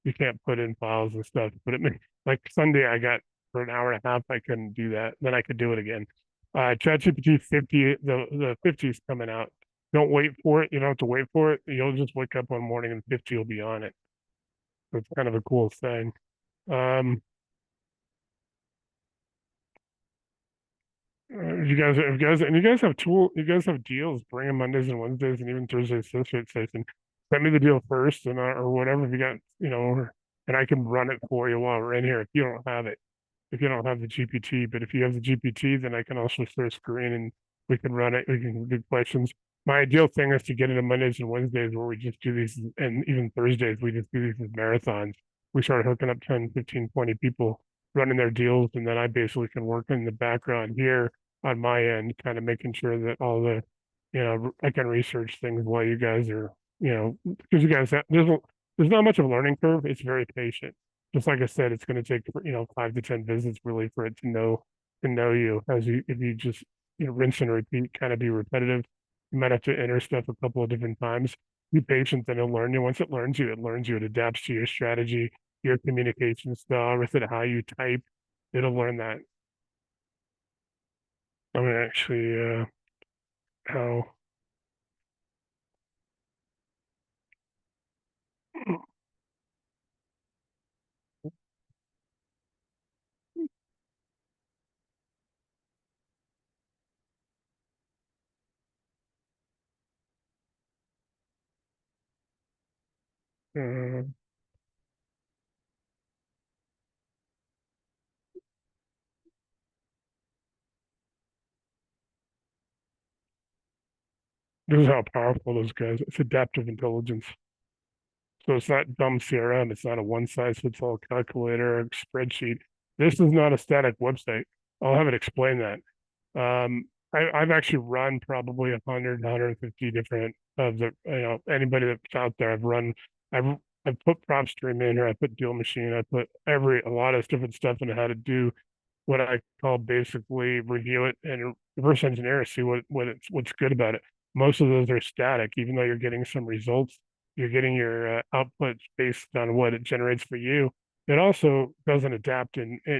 You can't put in files and stuff. But like Sunday, I got for an hour and a half, I couldn't do that. Then I could do it again. ChatGPT 50, the 50 is coming out. Don't wait for it. You don't have to wait for it. You'll just wake up one morning and 50 will be on it. So it's kind of a cool thing. You guys have deals, bring them Mondays and Wednesdays and even Thursdays, station. Send me the deal first and or whatever if you got, and I can run it for you while we're in here if you don't have it. If you don't have the GPT, but if you have the GPT, then I can also share screen and we can run it. We can do questions. My ideal thing is to get into Mondays and Wednesdays where we just do these, and even Thursdays, we just do these as marathons. We start hooking up 10, 15, 20 people running their deals, and then I basically can work in the background here on my end, kind of making sure that all the, I can research things while you guys are, because you guys have, there's not much of a learning curve. It's very patient. Just like I said, it's going to take, 5 to 10 visits really for it to know you as you, if you just, rinse and repeat, kind of be repetitive. You might have to enter stuff a couple of different times. Be patient, then it'll learn you. Once it learns you, it adapts to your strategy, your communication style, with it, how you type. It'll learn that. I'm gonna actually how uh, this is how powerful those guys. It's adaptive intelligence. So it's not dumb CRM. It's not a one size fits all calculator or spreadsheet. This is not a static website. I'll have it explain that. I've actually run probably 100, 150 different of the, anybody that's out there. I've, I've put prop stream in here. I put deal machine. I put a lot of different stuff into how to do what I call basically review it and reverse engineer, see what's good about it. Most of those are static, even though you're getting some results. You're getting your outputs based on what it generates for you. It also doesn't adapt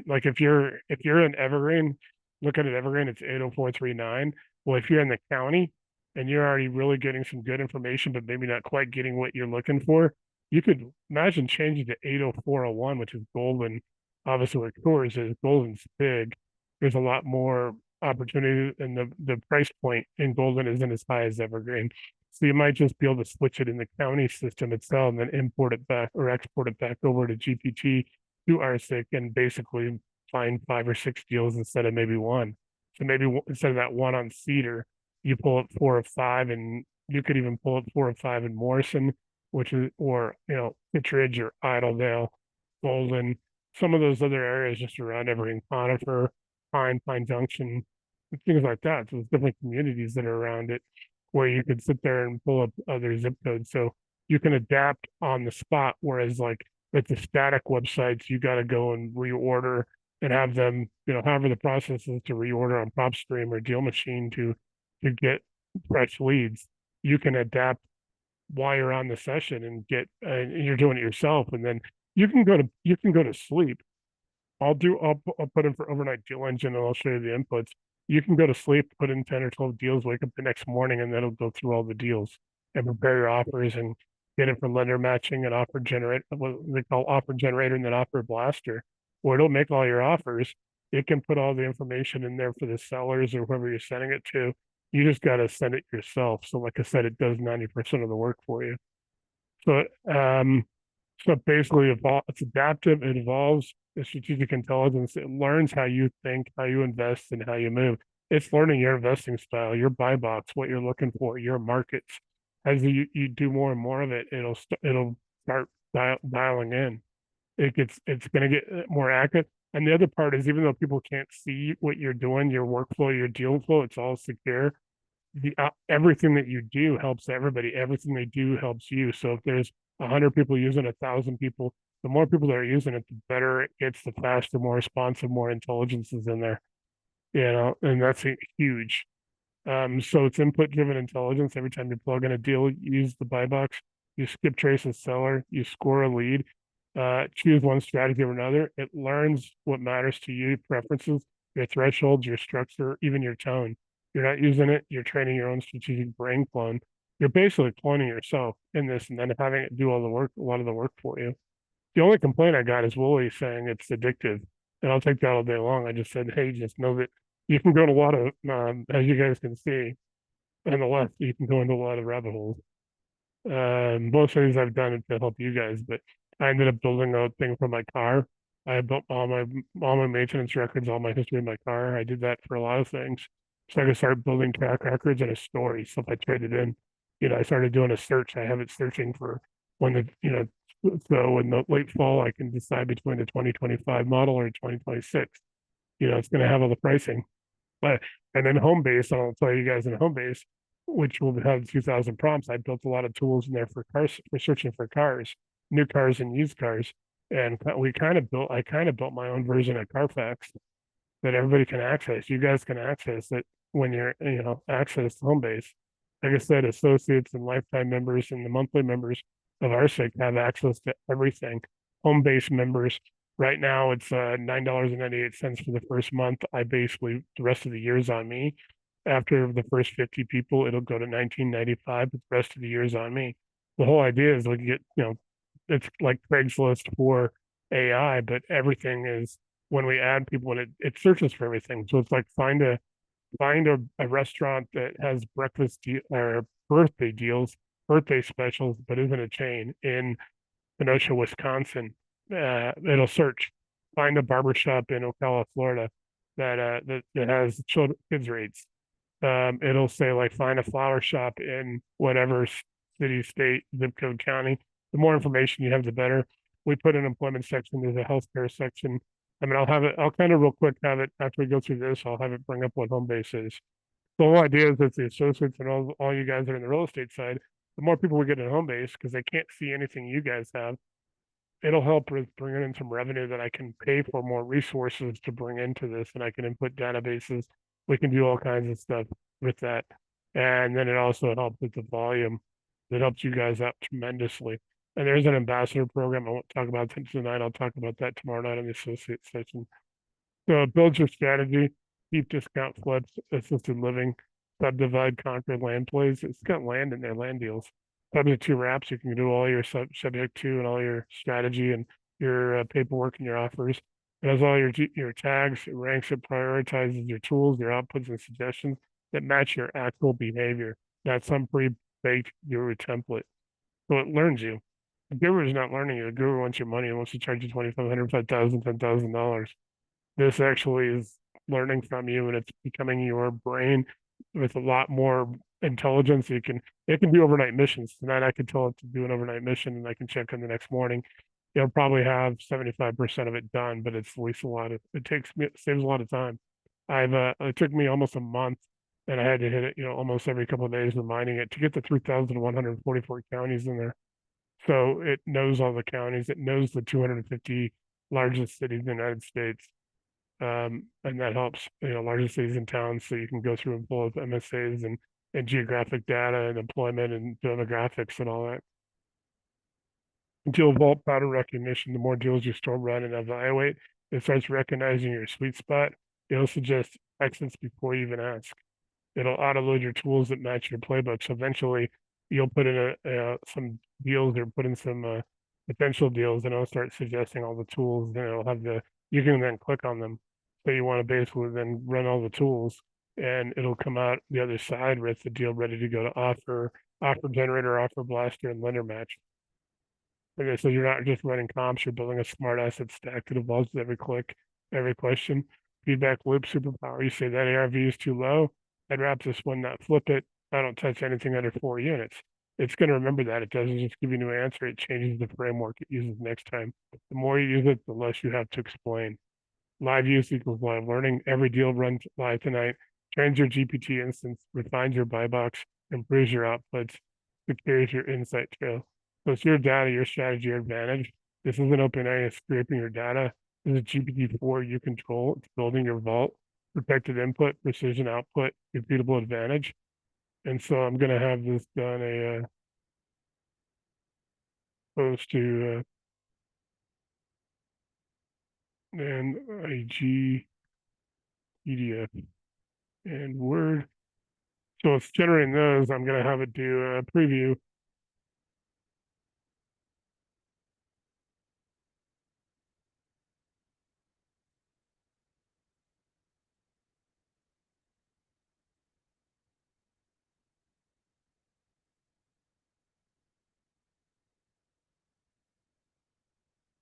like if you're in Evergreen, look at it Evergreen, it's 80439. Well, if you're in the county and you're already really getting some good information, but maybe not quite getting what you're looking for, you could imagine changing to 80401, which is golden. Obviously, what Coors is golden's big. There's a lot more opportunity, and the price point in golden isn't as high as evergreen. So you might just be able to switch it in the county system itself and then import it back or export it back over to GPT to RCIC and basically find 5 or 6 deals instead of maybe one. So maybe instead of that one on Cedar, you pull up 4 or 5, and you could even pull up 4 or 5 in Morrison, which is, or, Kittredge or Idledale, Golden, some of those other areas just around Evergreen, Conifer, Pine Junction, things like that. So there's different communities that are around it where you could sit there and pull up other zip codes. So you can adapt on the spot. Whereas like with the static websites, you got to go and reorder and have them, however the process is to reorder on PropStream or Deal Machine to get fresh leads. You can adapt while you're on the session and and you're doing it yourself, and then you can go to sleep. I'll put in for overnight deal engine, and I'll show you the inputs. You can go to sleep, put in 10 or 12 deals, wake up the next morning, and then it'll go through all the deals and prepare your offers and get it for lender matching and offer generate, what they call offer generator, and then offer blaster, where it'll make all your offers. It can put all the information in there for the sellers or whoever you're sending it to. You just got to send it yourself. So like I said, it does 90% of the work for you. So so basically it's adaptive, it evolves. The strategic intelligence, it learns how you think, how you invest, and how you move. It's learning your investing style, your buy box, what you're looking for, your markets. As you do more and more of it, it'll start dialing in. It's going to get more accurate. And the other part is, even though people can't see what you're doing, your workflow, your deal flow, it's all secure. Everything that you do helps everybody. Everything they do helps you. So if there's 100 people using 1,000 people, the more people that are using it, the better it gets, the faster, more responsive, more intelligence is in there. And that's huge. So it's input driven intelligence. Every time you plug in a deal, you use the buy box, you skip trace a seller, you score a lead, choose one strategy or another. It learns what matters to you, preferences, your thresholds, your structure, even your tone. You're not using it, you're training your own strategic brain clone. You're basically cloning yourself in this and then having it do all the work, a lot of the work for you. The only complaint I got is Wooly saying it's addictive, and I'll take that all day long. I just said, hey, just know that you can go to a lot of, as you guys can see, on the left, you can go into a lot of rabbit holes. Most things I've done it to help you guys, but I ended up building a thing for my car. I built all my maintenance records, all my history of my car. I did that for a lot of things So I could start building track records and a story. So if I traded in, I started doing a search. I have it searching for when so in the late fall, I can decide between the 2025 model or 2026. It's going to have all the pricing. But and then HomeBase, I'll tell you guys in HomeBase, which will have 2,000 prompts. I built a lot of tools in there for cars, for searching for cars, new cars and used cars. And I kind of built my own version of Carfax that everybody can access. You guys can access it when you're, access HomeBase. Like I said, associates and lifetime members and the monthly members of RCIC have access to everything. HomeBase members, right now it's $9.98 for the first month. I basically, the rest of the year's on me. After the first 50 people, it'll go to $19.95, but the rest of the year's on me. The whole idea is we can get, it's like Craigslist for AI, but everything is when we add people and it searches for everything. So it's like find a restaurant that has or birthday deals, birthday specials, but isn't a chain in Kenosha, Wisconsin. It'll search. Find a barbershop in Ocala, Florida that has kids rates. It'll say like find a flower shop in whatever city, state, zip code, county. The more information you have, the better. We put an employment section. There's a healthcare section. I mean, I'll kind of real quick have it after we go through this. I'll have it bring up what HomeBase is. The whole idea is that the associates and all you guys that are in the real estate side, the more people we get in HomeBase, because they can't see anything you guys have, it'll help with bringing in some revenue that I can pay for more resources to bring into this, and I can input databases. We can do all kinds of stuff with that. And then it also helps with the volume. It helps you guys out tremendously. And there's an ambassador program. I won't talk about that tonight. I'll talk about that tomorrow night in the associate session. So build your strategy, deep discount flips, assisted living, subdivide, conquer land plays. It's got land in there, land deals. Subject to wraps, you can do all your subject to and all your strategy and your paperwork and your offers. It has all your tags, it ranks, it prioritizes your tools, your outputs and suggestions that match your actual behavior. Not some pre-baked guru template. So it learns you. The guru is not learning you. The guru wants your money and wants to charge you $2,500, $5,000, $10,000. This actually is learning from you, and it's becoming your brain with a lot more intelligence. It can do overnight missions. Tonight I could tell it to do an overnight mission, and I can check in the next morning. It'll probably have 75% of it done, but it's saves a lot of time. It took me almost a month, and I had to hit it, almost every couple of days, reminding it to get the 3,144 counties in there. So it knows all the counties. It knows the 250 largest cities in the United States. And that helps, largest cities and towns, so you can go through and pull up MSAs and geographic data and employment and demographics and all that. Deal vault pattern recognition, the more deals you store, run, and evaluate, it starts recognizing your sweet spot. It'll suggest exits before you even ask. It'll auto-load your tools that match your playbook. So eventually you'll put in some deals or put in some potential deals, and it'll start suggesting all the tools, and it'll have you can then click on them. So you want to basically then run all the tools, and it'll come out the other side with the deal ready to go to offer generator, offer blaster, and lender match. Okay, so you're not just running comps, you're building a smart asset stack that evolves with every click, every question. Feedback loop superpower. You say that ARV is too low, I'd wrap this one, not flip it. I don't touch anything under 4 units. It's going to remember that. It doesn't just give you a new answer. It changes the framework it uses next time. The more you use it, the less you have to explain. Live use equals live learning. Every deal runs live tonight. Trains your GPT instance, refines your buy box, improves your outputs, secures your insight trail. So it's your data, your strategy, your advantage. This isn't OpenAI scraping your data. This is GPT-4 you control. It's building your vault, protected input, precision output, repeatable advantage. And so I'm going to have this done post to and IG PDF and Word. So it's generating those. I'm going to have it do a preview.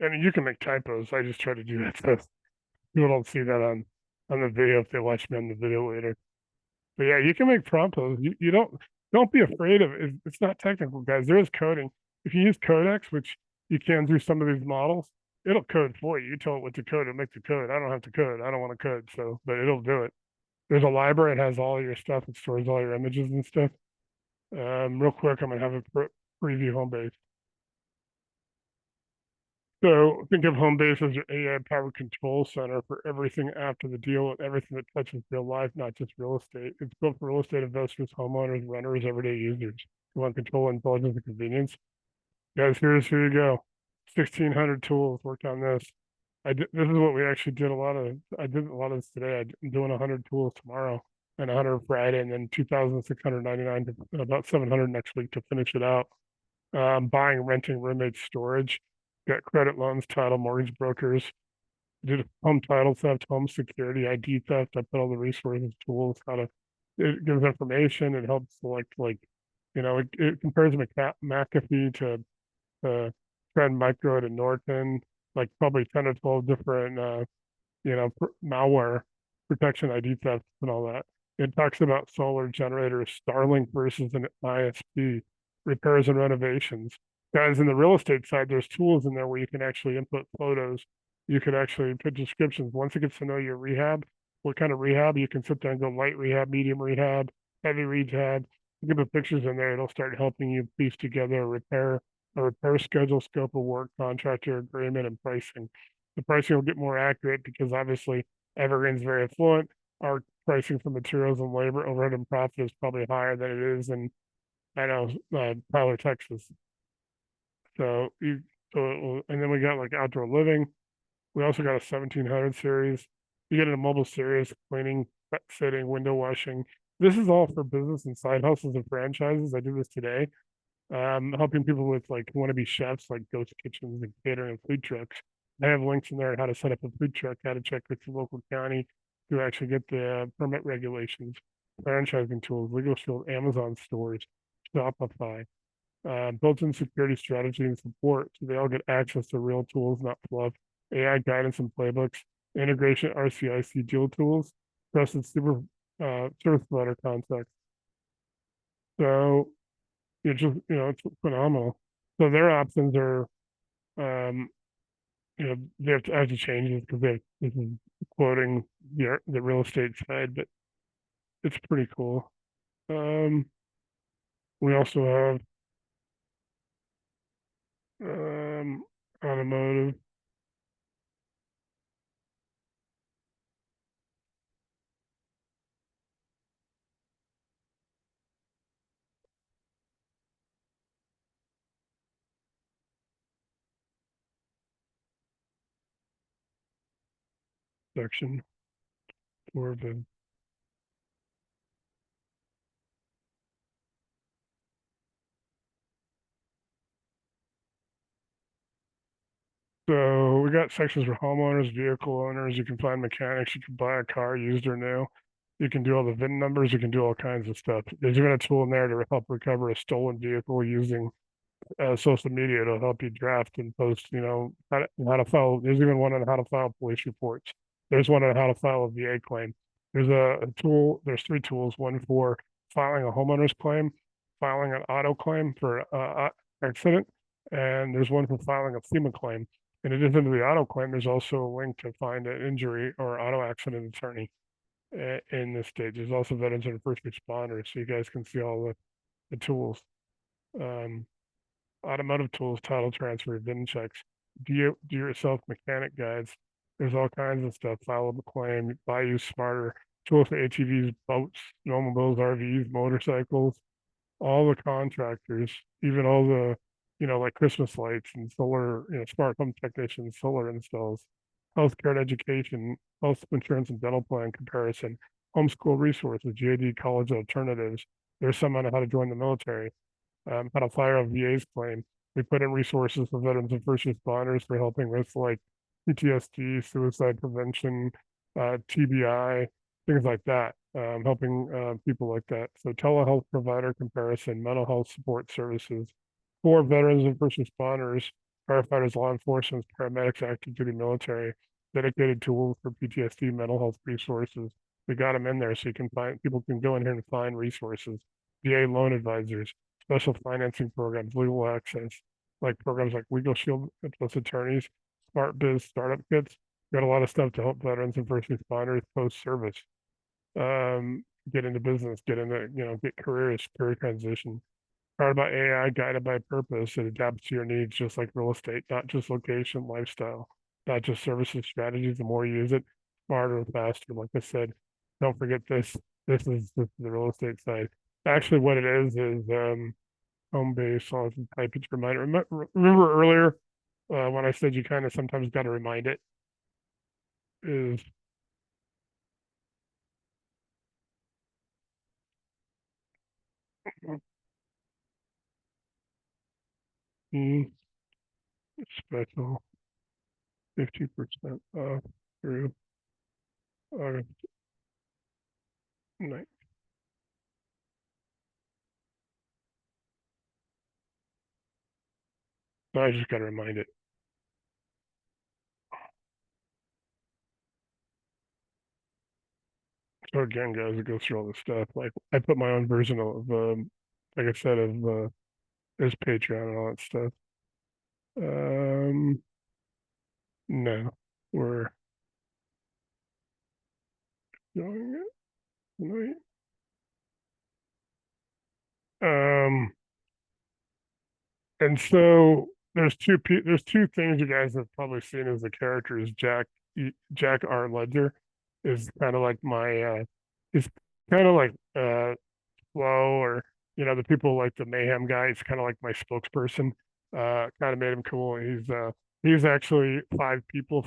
And you can make typos. I just try to do that. So people don't see that on the video if they watch me on the video later. But yeah, you can make prompt posts. You don't be afraid of it. It's not technical, guys. There is coding. If you use Codex, which you can do some of these models, it'll code for you. You tell it what to code, it'll make the code. I don't have to code. I don't want to code, so but it'll do it. There's a library, it has all your stuff, it stores all your images and stuff. Real quick, I'm gonna have a preview HomeBase. So think of HomeBase as your AI-powered control center for everything after the deal and everything that touches real life, not just real estate. It's built for real estate investors, homeowners, renters, everyday users who want control, intelligence, and convenience. Guys, here you go. 1,600 tools worked on this. This is what we actually did I did a lot of this today. I'm doing 100 tools tomorrow and 100 Friday, and then 2,699 to about 700 next week to finish it out. Buying, renting, roommate storage, got credit loans, title, mortgage brokers, did home title theft, home security, ID theft. I put all the resources, tools, it gives information. It helps select it compares McAfee to Trend Micro to Norton, like probably 10 or 12 different, malware protection, ID theft and all that. It talks about solar generators, Starlink versus an ISP, repairs and renovations. Guys, in the real estate side, there's tools in there where you can actually input photos. You can actually put descriptions. Once it gets to know your rehab, what kind of rehab, you can sit there and go light rehab, medium rehab, heavy rehab. You can put pictures in there. It'll start helping you piece together a repair schedule, scope of work, contractor agreement, and pricing. The pricing will get more accurate because obviously Evergreen's very affluent. Our pricing for materials and labor, overhead and profit is probably higher than it is in, Tyler, Texas. And then we got like outdoor living. We also got a 1,700 series. You get a mobile series, cleaning, pet sitting, window washing. This is all for business and side hustles and franchises. I do this today. Helping people with like want to be chefs, like ghost kitchens and catering and food trucks. I have links in there on how to set up a food truck, how to check with the local county to actually get the permit regulations, franchising tools, legal shield, Amazon stores, Shopify, built-in security strategy and support, so they all get access to real tools, not fluff, AI guidance and playbooks, integration RCIC deal tools, trusted super service provider context. So it's phenomenal. So their options are, they have to change this because this is quoting the real estate side, but it's pretty cool. We also have automotive. Section for the So we got sections for homeowners, vehicle owners. You can find mechanics. You can buy a car used or new. You can do all the VIN numbers. You can do all kinds of stuff. There's even a tool in there to help recover a stolen vehicle using social media to help you draft and post, how to file. There's even one on how to file police reports. There's one on how to file a VA claim. There's a tool. There's 3 tools. One for filing a homeowner's claim, filing an auto claim for accident, and there's one for filing a FEMA claim. In addition to the auto claim, there's also a link to find an injury or auto accident attorney in this state. There's also veterans and first responders, so you guys can see all the tools. Automotive tools, title transfer, VIN checks, do yourself mechanic guides. There's all kinds of stuff. File a claim, buy you smarter tools for ATVs, boats, snowmobiles, RVs, motorcycles, all the contractors, even all the, like Christmas lights and solar, smart home technicians, solar installs, healthcare and education, health insurance and dental plan comparison, homeschool resources, GAD college alternatives. There's some on how to join the military, how to file a VA's claim. We put in resources for veterans and first responders for helping with like PTSD, suicide prevention, TBI, things like that, helping people like that. So telehealth provider comparison, mental health support services for veterans and first responders, firefighters, law enforcement, paramedics, active duty military, dedicated tools for PTSD, mental health resources, We got them in there so you can find, people can go in here and find resources, VA loan advisors, special financing programs, legal access, like programs like Legal Shield plus attorneys, Smart Biz startup kits. Got a lot of stuff to help veterans and first responders post service. Get into business, get into, get career transition. Powered by AI, guided by purpose, it adapts to your needs just like real estate, not just location, lifestyle, not just services strategies. The more you use it, smarter and faster. Like I said, don't forget this. This is the real estate side. Actually, what it is HomeBase. I'll type it to remind it. Remember earlier when I said you kind of sometimes got to remind it is special 50% off through August 9th. So I just got to remind it. So again, guys, it goes through all this stuff. Like I put my own version of, like I said, of this Patreon and all that stuff. No, we're doing it tonight. And so there's two things you guys have probably seen as the characters. Jack R. Ledger is kind of like my he's kind of like Flow or the people like the Mayhem guy. He's kind of like my spokesperson. Kind of made him cool. He's actually 5 people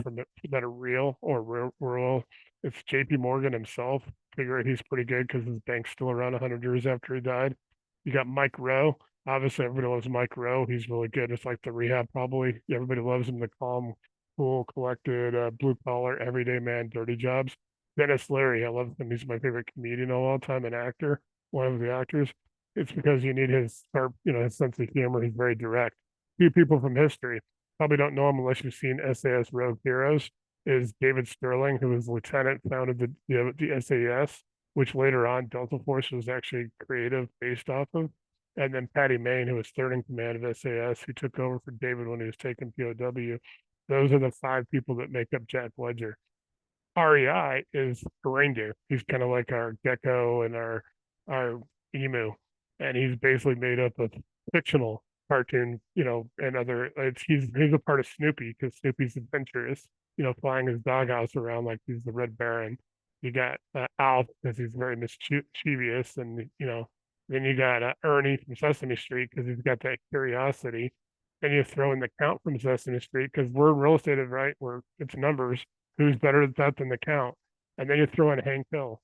that are real or real. It's J.P. Morgan himself. Figure he's pretty good because his bank's still around 100 years after he died. You got Mike Rowe. Obviously, everybody loves Mike Rowe. He's really good. It's like the rehab, probably. Everybody loves him. The calm, cool, collected, blue collar, everyday man, dirty jobs. Dennis Leary, I love him. He's my favorite comedian of all time, an actor, one of the actors. It's because you need his sharp, his sense of humor. He's very direct. Few people from history probably don't know him unless you've seen SAS Rogue Heroes. Is David Sterling, who was lieutenant, founded the SAS, which later on Delta Force was actually creative based off of. And then Patty Main, who was third in command of SAS, who took over for David when he was taken POW. Those are the 5 people that make up Jack Ledger. REI is a reindeer. He's kind of like our gecko and our emu, and he's basically made up of fictional cartoon, and other. He's a part of Snoopy because Snoopy's adventurous, flying his doghouse around like he's the Red Baron. You got Alf because he's very mischievous, and then you got Ernie from Sesame Street because he's got that curiosity. Then you throw in the Count from Sesame Street because we're real estate, right? It's numbers. Who's better at that than the Count? And then you throw in Hank Hill.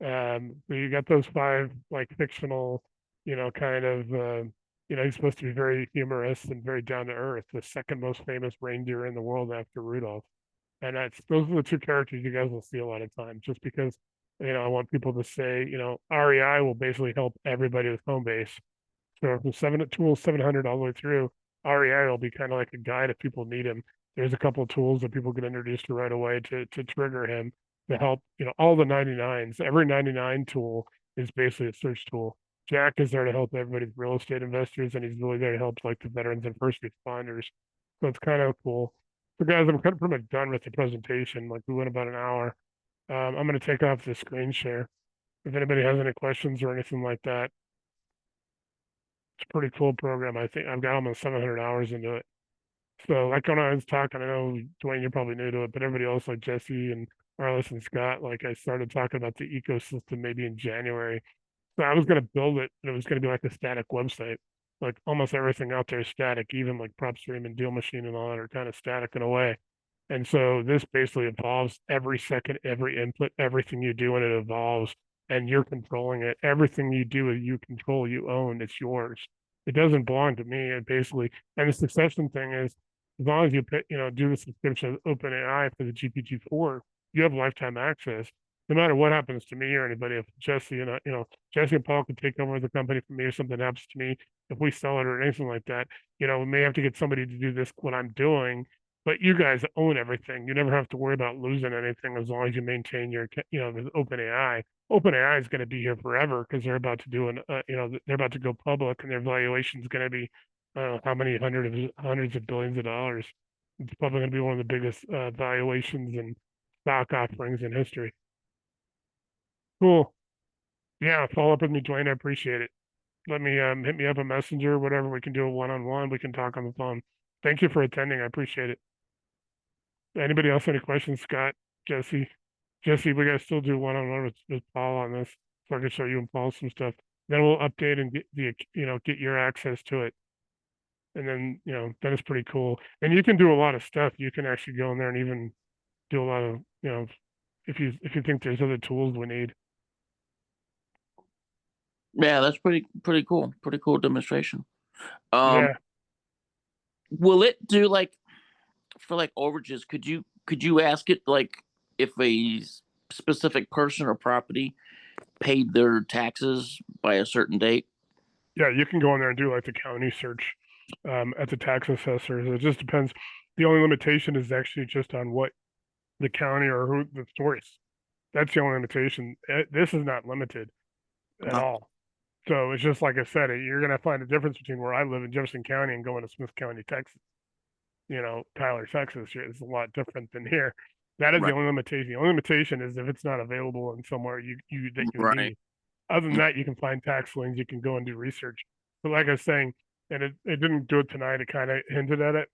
So you got those 5 like fictional, kind of, he's supposed to be very humorous and very down to earth, the second most famous reindeer in the world after Rudolph. And those are the 2 characters you guys will see a lot of times, just because, I want people to say, REI will basically help everybody with HomeBase. So from tools 700 all the way through, REI will be kind of like a guide if people need him. There's a couple of tools that people get introduced to right away to trigger him to help, all the 99s. Every 99 tool is basically a search tool. Jack is there to help everybody with real estate investors, and he's really there to help like the veterans and first responders. So it's kind of cool. So guys, I'm kind of pretty much done with the presentation. Like we went about an hour. I'm going to take off the screen share. If anybody has any questions or anything like that, it's a pretty cool program. I think I've got almost 700 hours into it. So like when I was talking, I know Dwayne, you're probably new to it, but everybody else like Jesse and Arliss and Scott, like I started talking about the ecosystem maybe in January. So I was going to build it, and it was going to be like a static website. Like almost everything out there is static, even like PropStream and Deal Machine and all that are kind of static in a way. And so this basically evolves every second, every input, everything you do, and it evolves, and you're controlling it. Everything you do, you control, you own, it's yours. It doesn't belong to me. It basically, and the succession thing is, as long as you pay, do the subscription of OpenAI for the GPT-4, you have lifetime access. No matter what happens to me or anybody, if Jesse and Jesse and Paul could take over the company from me, or something happens to me, if we sell it or anything like that, we may have to get somebody to do this, what I'm doing, but you guys own everything. You never have to worry about losing anything as long as you maintain your, the OpenAI. OpenAI is going to be here forever because they're about to do they're about to go public and their valuation is going to be, how many hundreds of billions of dollars. It's probably going to be one of the biggest valuations and stock offerings in history. Cool. Yeah, follow up with me, Dwayne. I appreciate it. Let me hit me up a messenger, whatever. We can do a one-on-one. We can talk on the phone. Thank you for attending. I appreciate it. Anybody else any questions? Scott, Jesse, we gotta still do one-on-one with Paul on this, so I can show you and Paul some stuff. Then we'll update and get your access to it. And then, then it's pretty cool. And you can do a lot of stuff. You can actually go in there and even do a lot of, if you think there's other tools we need. Yeah, that's pretty cool. Pretty cool demonstration. Yeah. Will it do like for like overages? Could you ask it like if a specific person or property paid their taxes by a certain date? Yeah, you can go in there and do like the county search at the tax assessors. It just depends. The only limitation is actually just on what the county or who the source. That's the only limitation. This is not limited at all. So it's just like I said, you're going to find a difference between where I live in Jefferson County and going to Smith County, Texas. Tyler, Texas is a lot different than here. That is the only limitation. The only limitation is if it's not available in somewhere you need. Other than that, you can find tax liens. You can go and do research. But like I was saying, and it didn't do it tonight. It kind of hinted at it.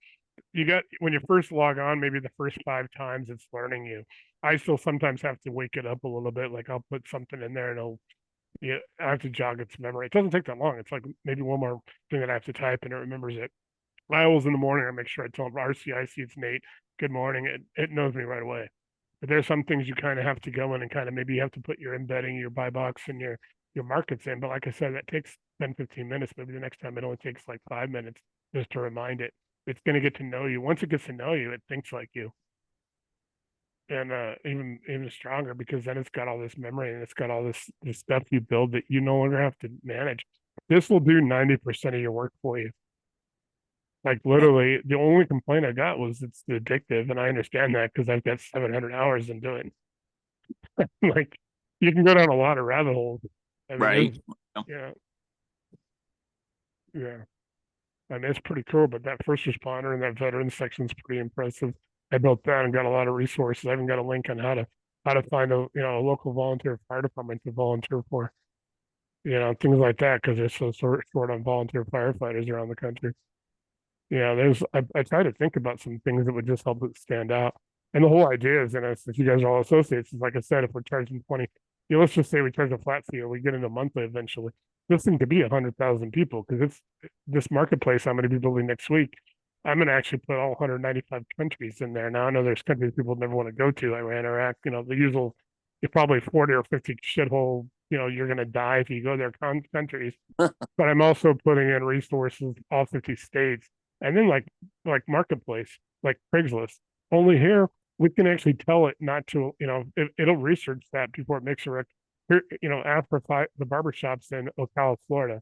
When you first log on, maybe the first 5 times it's learning you. I still sometimes have to wake it up a little bit. Like I'll put something in there and I have to jog its memory. It doesn't take that long. It's like maybe one more thing that I have to type and it remembers it. I always in the morning, I make sure I tell them RCIC, it's Nate. Good morning. It knows me right away. But there's some things you kind of have to go in and kind of maybe you have to put your embedding, your buy box, and your markets in. But like I said, that takes 10, 15 minutes. Maybe the next time it only takes like 5 minutes just to remind it. It's going to get to know you. Once it gets to know you, it thinks like you. And even stronger because then it's got all this memory and it's got all this stuff you build that you no longer have to manage. This will do 90% of your work for you. Like literally, the only complaint I got was it's addictive, and I understand that because I've got 700 hours in doing. Like, you can go down a lot of rabbit holes. I mean, Right. Yeah. I mean, it's pretty cool. But that first responder and that veteran section is pretty impressive. I built that and got a lot of resources. I even got a link on how to find a local volunteer fire department to volunteer for. Things like that because they're so short on volunteer firefighters around the country. I try to think about some things that would just help it stand out. And the whole idea is, if you guys are all associates, is like I said, if we're charging 20, let's just say we charge a flat fee or we get into monthly eventually. This thing could be 100,000 people because it's this marketplace I'm going to be building next week. I'm going to actually put all 195 countries in there. Now I know there's countries people never want to go to, Iran, Iraq, the usual, you're probably 40 or 50 shithole, you're going to die if you go there countries. But I'm also putting in resources, all 50 states. And then like marketplace, like Craigslist, only here we can actually tell it not to, it'll research that before it makes a rec. Here, after the barbershops in Ocala, Florida,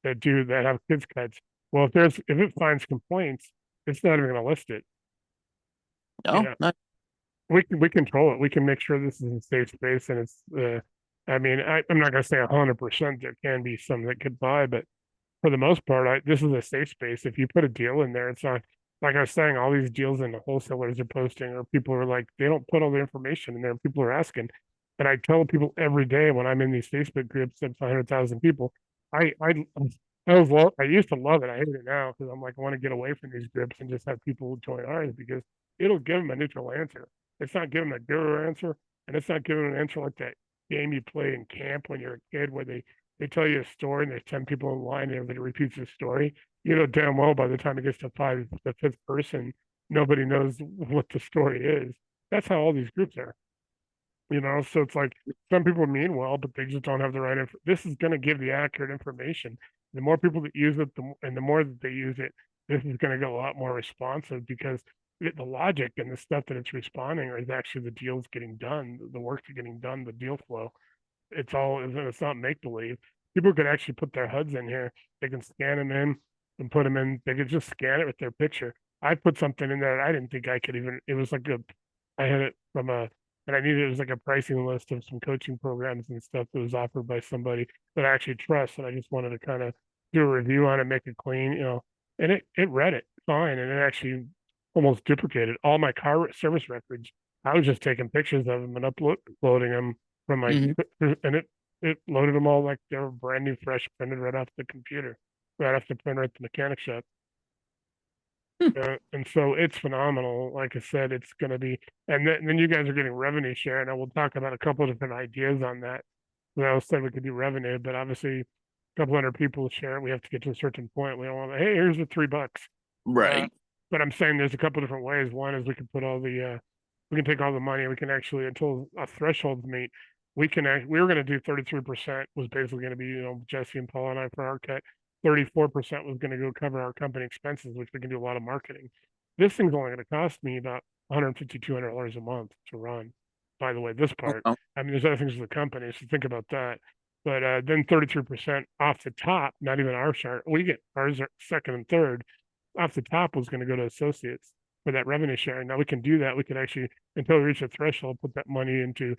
that have kids cuts. Well, if it finds complaints, it's not even going to list it. No, not We control it. We can make sure this is a safe space, and it's. I'm not going to say 100%. There can be some that could buy, but for the most part, this is a safe space. If you put a deal in there, it's not like I was saying, all these deals in the wholesalers are posting, or people are like, they don't put all the information in there. People are asking. And I tell people every day when I'm in these Facebook groups that's 100,000 people, I used to love it. I hate it now because I'm like, I want to get away from these groups and just have people join ours because it'll give them a neutral answer. It's not giving a guru answer, and it's not giving an answer like that game you play in camp when you're a kid where they tell you a story and there's 10 people in line and everybody repeats the story. Damn well by the time it gets to the 5th person, nobody knows what the story is. That's how all these groups are. So it's like some people mean well, but they just don't have the right info. This is going to give the accurate information. The more people that use it, and the more that they use it, this is going to get a lot more responsive because the logic and the stuff that it's responding is actually the deals getting done, the work's getting done, the deal flow. It's not make believe. People could actually put their HUDs in here. They can scan them in and put them in. They could just scan it with their picture. I put something in there that I didn't think I could even, it was like I had it from and I needed, it was like a pricing list of some coaching programs and stuff that was offered by somebody that I actually trust. And I just wanted to kind of do a review on it, make it clean, and it read it fine. And it actually almost duplicated all my car service records. I was just taking pictures of them and uploading them from my, Mhm. and it loaded them all like they were brand new, fresh, printed right off the computer, right off the printer at the mechanic shop. And so it's phenomenal. Like I said, it's going to be, and then you guys are getting revenue share, and I will talk about a couple of different ideas on that. We also said we could do revenue, but obviously, a couple hundred people share it. We have to get to a certain point. We don't want, hey, here's the $3. Right. But I'm saying there's a couple different ways. One is we can put all the, we can take all the money. We can actually, until a threshold's meet, we can. We were going to do 33% was basically going to be, Jesse and Paul and I for our cut. 34% was going to go cover our company expenses, which we can do a lot of marketing. This thing's only going to cost me about $150, $200 a month to run. By the way, this part, Okay. I mean, there's other things with the company, so think about that. But then 33% off the top, not even our share. We get ours are second and third. Off the top was going to go to associates for that revenue sharing. Now we can do that. We can actually, until we reach a threshold, put that money into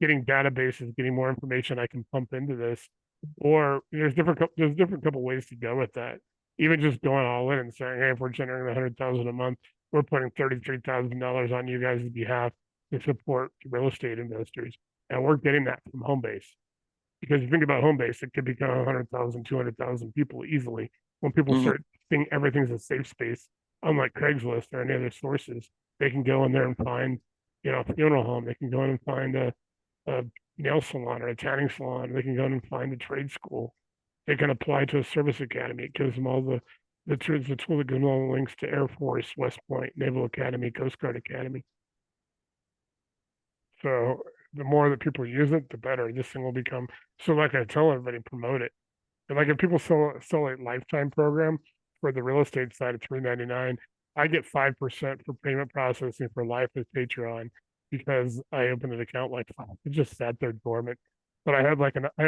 getting databases, getting more information I can pump into this. Or there's different couple ways to go with that. Even just going all in and saying, hey, if we're generating 100,000 a month, we're putting $33,000 on you guys' behalf to support real estate investors, and we're getting that from HomeBase. Because you think about HomeBase, it could become 100,000, 200,000 people easily when people Mhm. start seeing everything's a safe space. Unlike Craigslist or any other sources, they can go in there and find, a funeral home. They can go in and find a nail salon or a tanning salon. They can go in and find a trade school. They can apply to a service academy. It gives them all the tool that gives them all the links to Air Force, West Point, Naval Academy, Coast Guard Academy. So the more that people use it, the better. This thing will become, so like I tell everybody, promote it. And like if people sell a lifetime program for the real estate side at $3.99, I get 5% for payment processing for life with Patreon because I opened an account like it just sat there dormant. But I had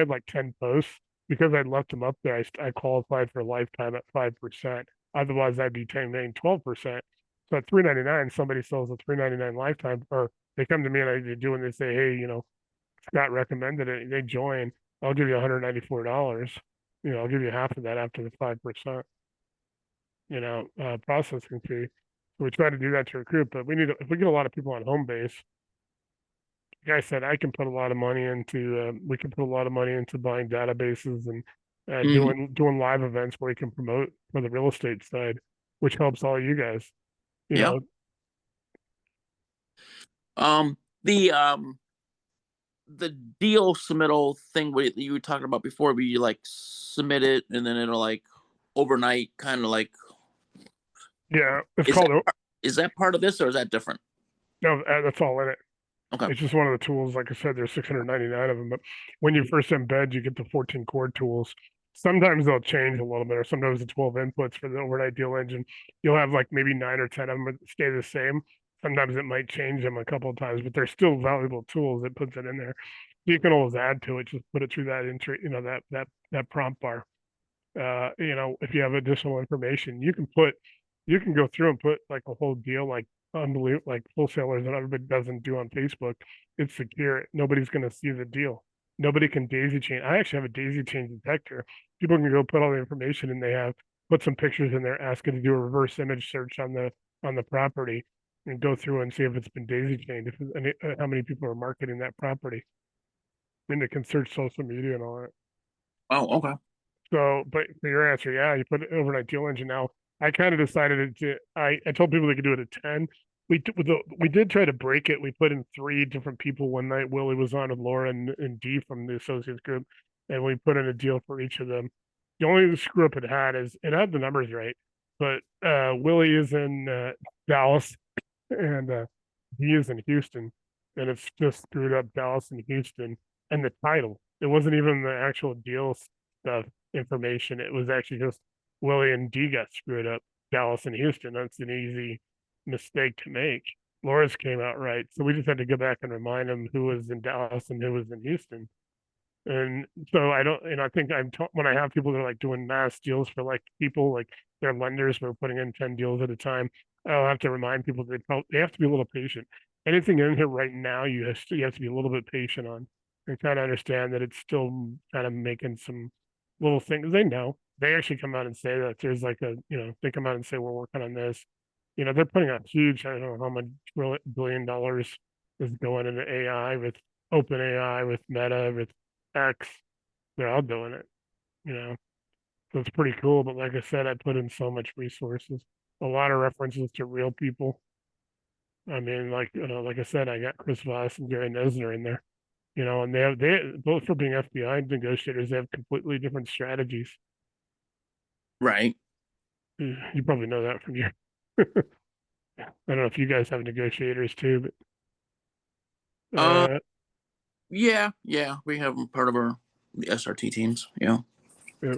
like 10 posts because I left them up there. I qualified for lifetime at 5%. Otherwise, I'd be paying 12%. So at $3.99, somebody sells a $3.99 lifetime, or they come to me and I do, and they say, hey, Scott recommended it. They join. I'll give you $194. I'll give you half of that after the 5%, processing fee. So we try to do that to recruit, but if we get a lot of people on HomeBase, like I said, I can put a lot of money into, we can put a lot of money into buying databases and Mhm. doing live events where we can promote for the real estate side, which helps all you guys, you Yeah. know, Um, the um the deal submittal thing you were talking about before, where you like submit it and then it'll like overnight kind of like, yeah, it's is that called, is that part of this or is that different? no, that's all in it. Okay. It's just one of the tools. Like I said, there's 699 of them. But when you first embed, you get the 14 core tools. Sometimes they'll change a little bit, or sometimes the 12 inputs for the overnight deal engine. You'll have like maybe 9 or 10 of them that stay the same. Sometimes it might change them a couple of times, but they're still valuable tools that puts it in there. You can always add to it. Just put it through that entry, that prompt bar. If you have additional information, you can go through and put like a whole deal, like unbelievable, like wholesalers that everybody doesn't do on Facebook. It's secure. Nobody's going to see the deal. Nobody can daisy chain. I actually have a daisy chain detector. People can go put all the information and they have put some pictures in there, ask it to do a reverse image search on the property and go through and see if it's been daisy chained, how many people are marketing that property. I mean, they can search social media and all that. Oh, okay. So, but for your answer, yeah, you put it overnight deal engine. Now, I kind of decided to. I told people they could do it at 10. We did try to break it. We put in 3 different people one night. Willie was on with Laura and Dee from the associates group, and we put in a deal for each of them. The only screw up it had is it had the numbers right, but Willie is in Dallas and he is in Houston, and it's just screwed up Dallas and Houston and the title. It wasn't even the actual deal stuff information. It was actually just Willie and D got screwed up. Dallas and Houston. That's an easy mistake to make. Laura's came out right, so we just had to go back and remind them who was in Dallas and who was in Houston. And so I don't, and I think when I have people that are like doing mass deals for like people, like their lenders who are putting in 10 deals at a time, I'll have to remind people that they have to be a little patient. Anything in here right now, you have to be a little bit patient on and kind of understand that it's still kind of making some little things. They know they actually come out and say that there's like they come out and say, we're working on this. They're putting out huge, I don't know how much billion dollars is going into AI with open AI, with Meta, with X. They're all doing it, you know. So it's pretty cool. But like I said, I put in so much resources, a lot of references to real people. I mean, like I said, I got Chris Voss and Gary Nesner in there, and they both for being FBI negotiators, they have completely different strategies. Right. You probably know that from your. I don't know if you guys have negotiators too, but Yeah, we have them part of the SRT teams. Yeah. yeah.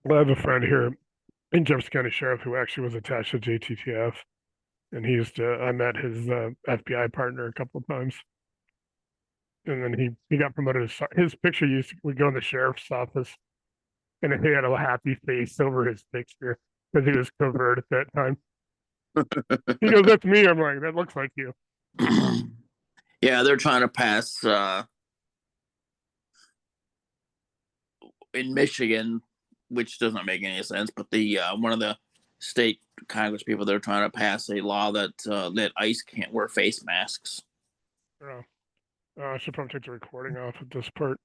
Well, I have a friend here in Jefferson County Sheriff who actually was attached to JTTF, and I met his FBI partner a couple of times, and then he got promoted. His picture would go in the sheriff's office, and he had a happy face over his picture because he was covert at that time. He goes, "That's me." I'm like, "That looks like you." Yeah, they're trying to pass in Michigan, which doesn't make any sense. But the one of the state Congress people, they're trying to pass a law that ICE can't wear face masks. Oh, I should probably take the recording off at this part.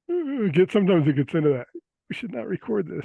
Sometimes it gets into that. We should not record this.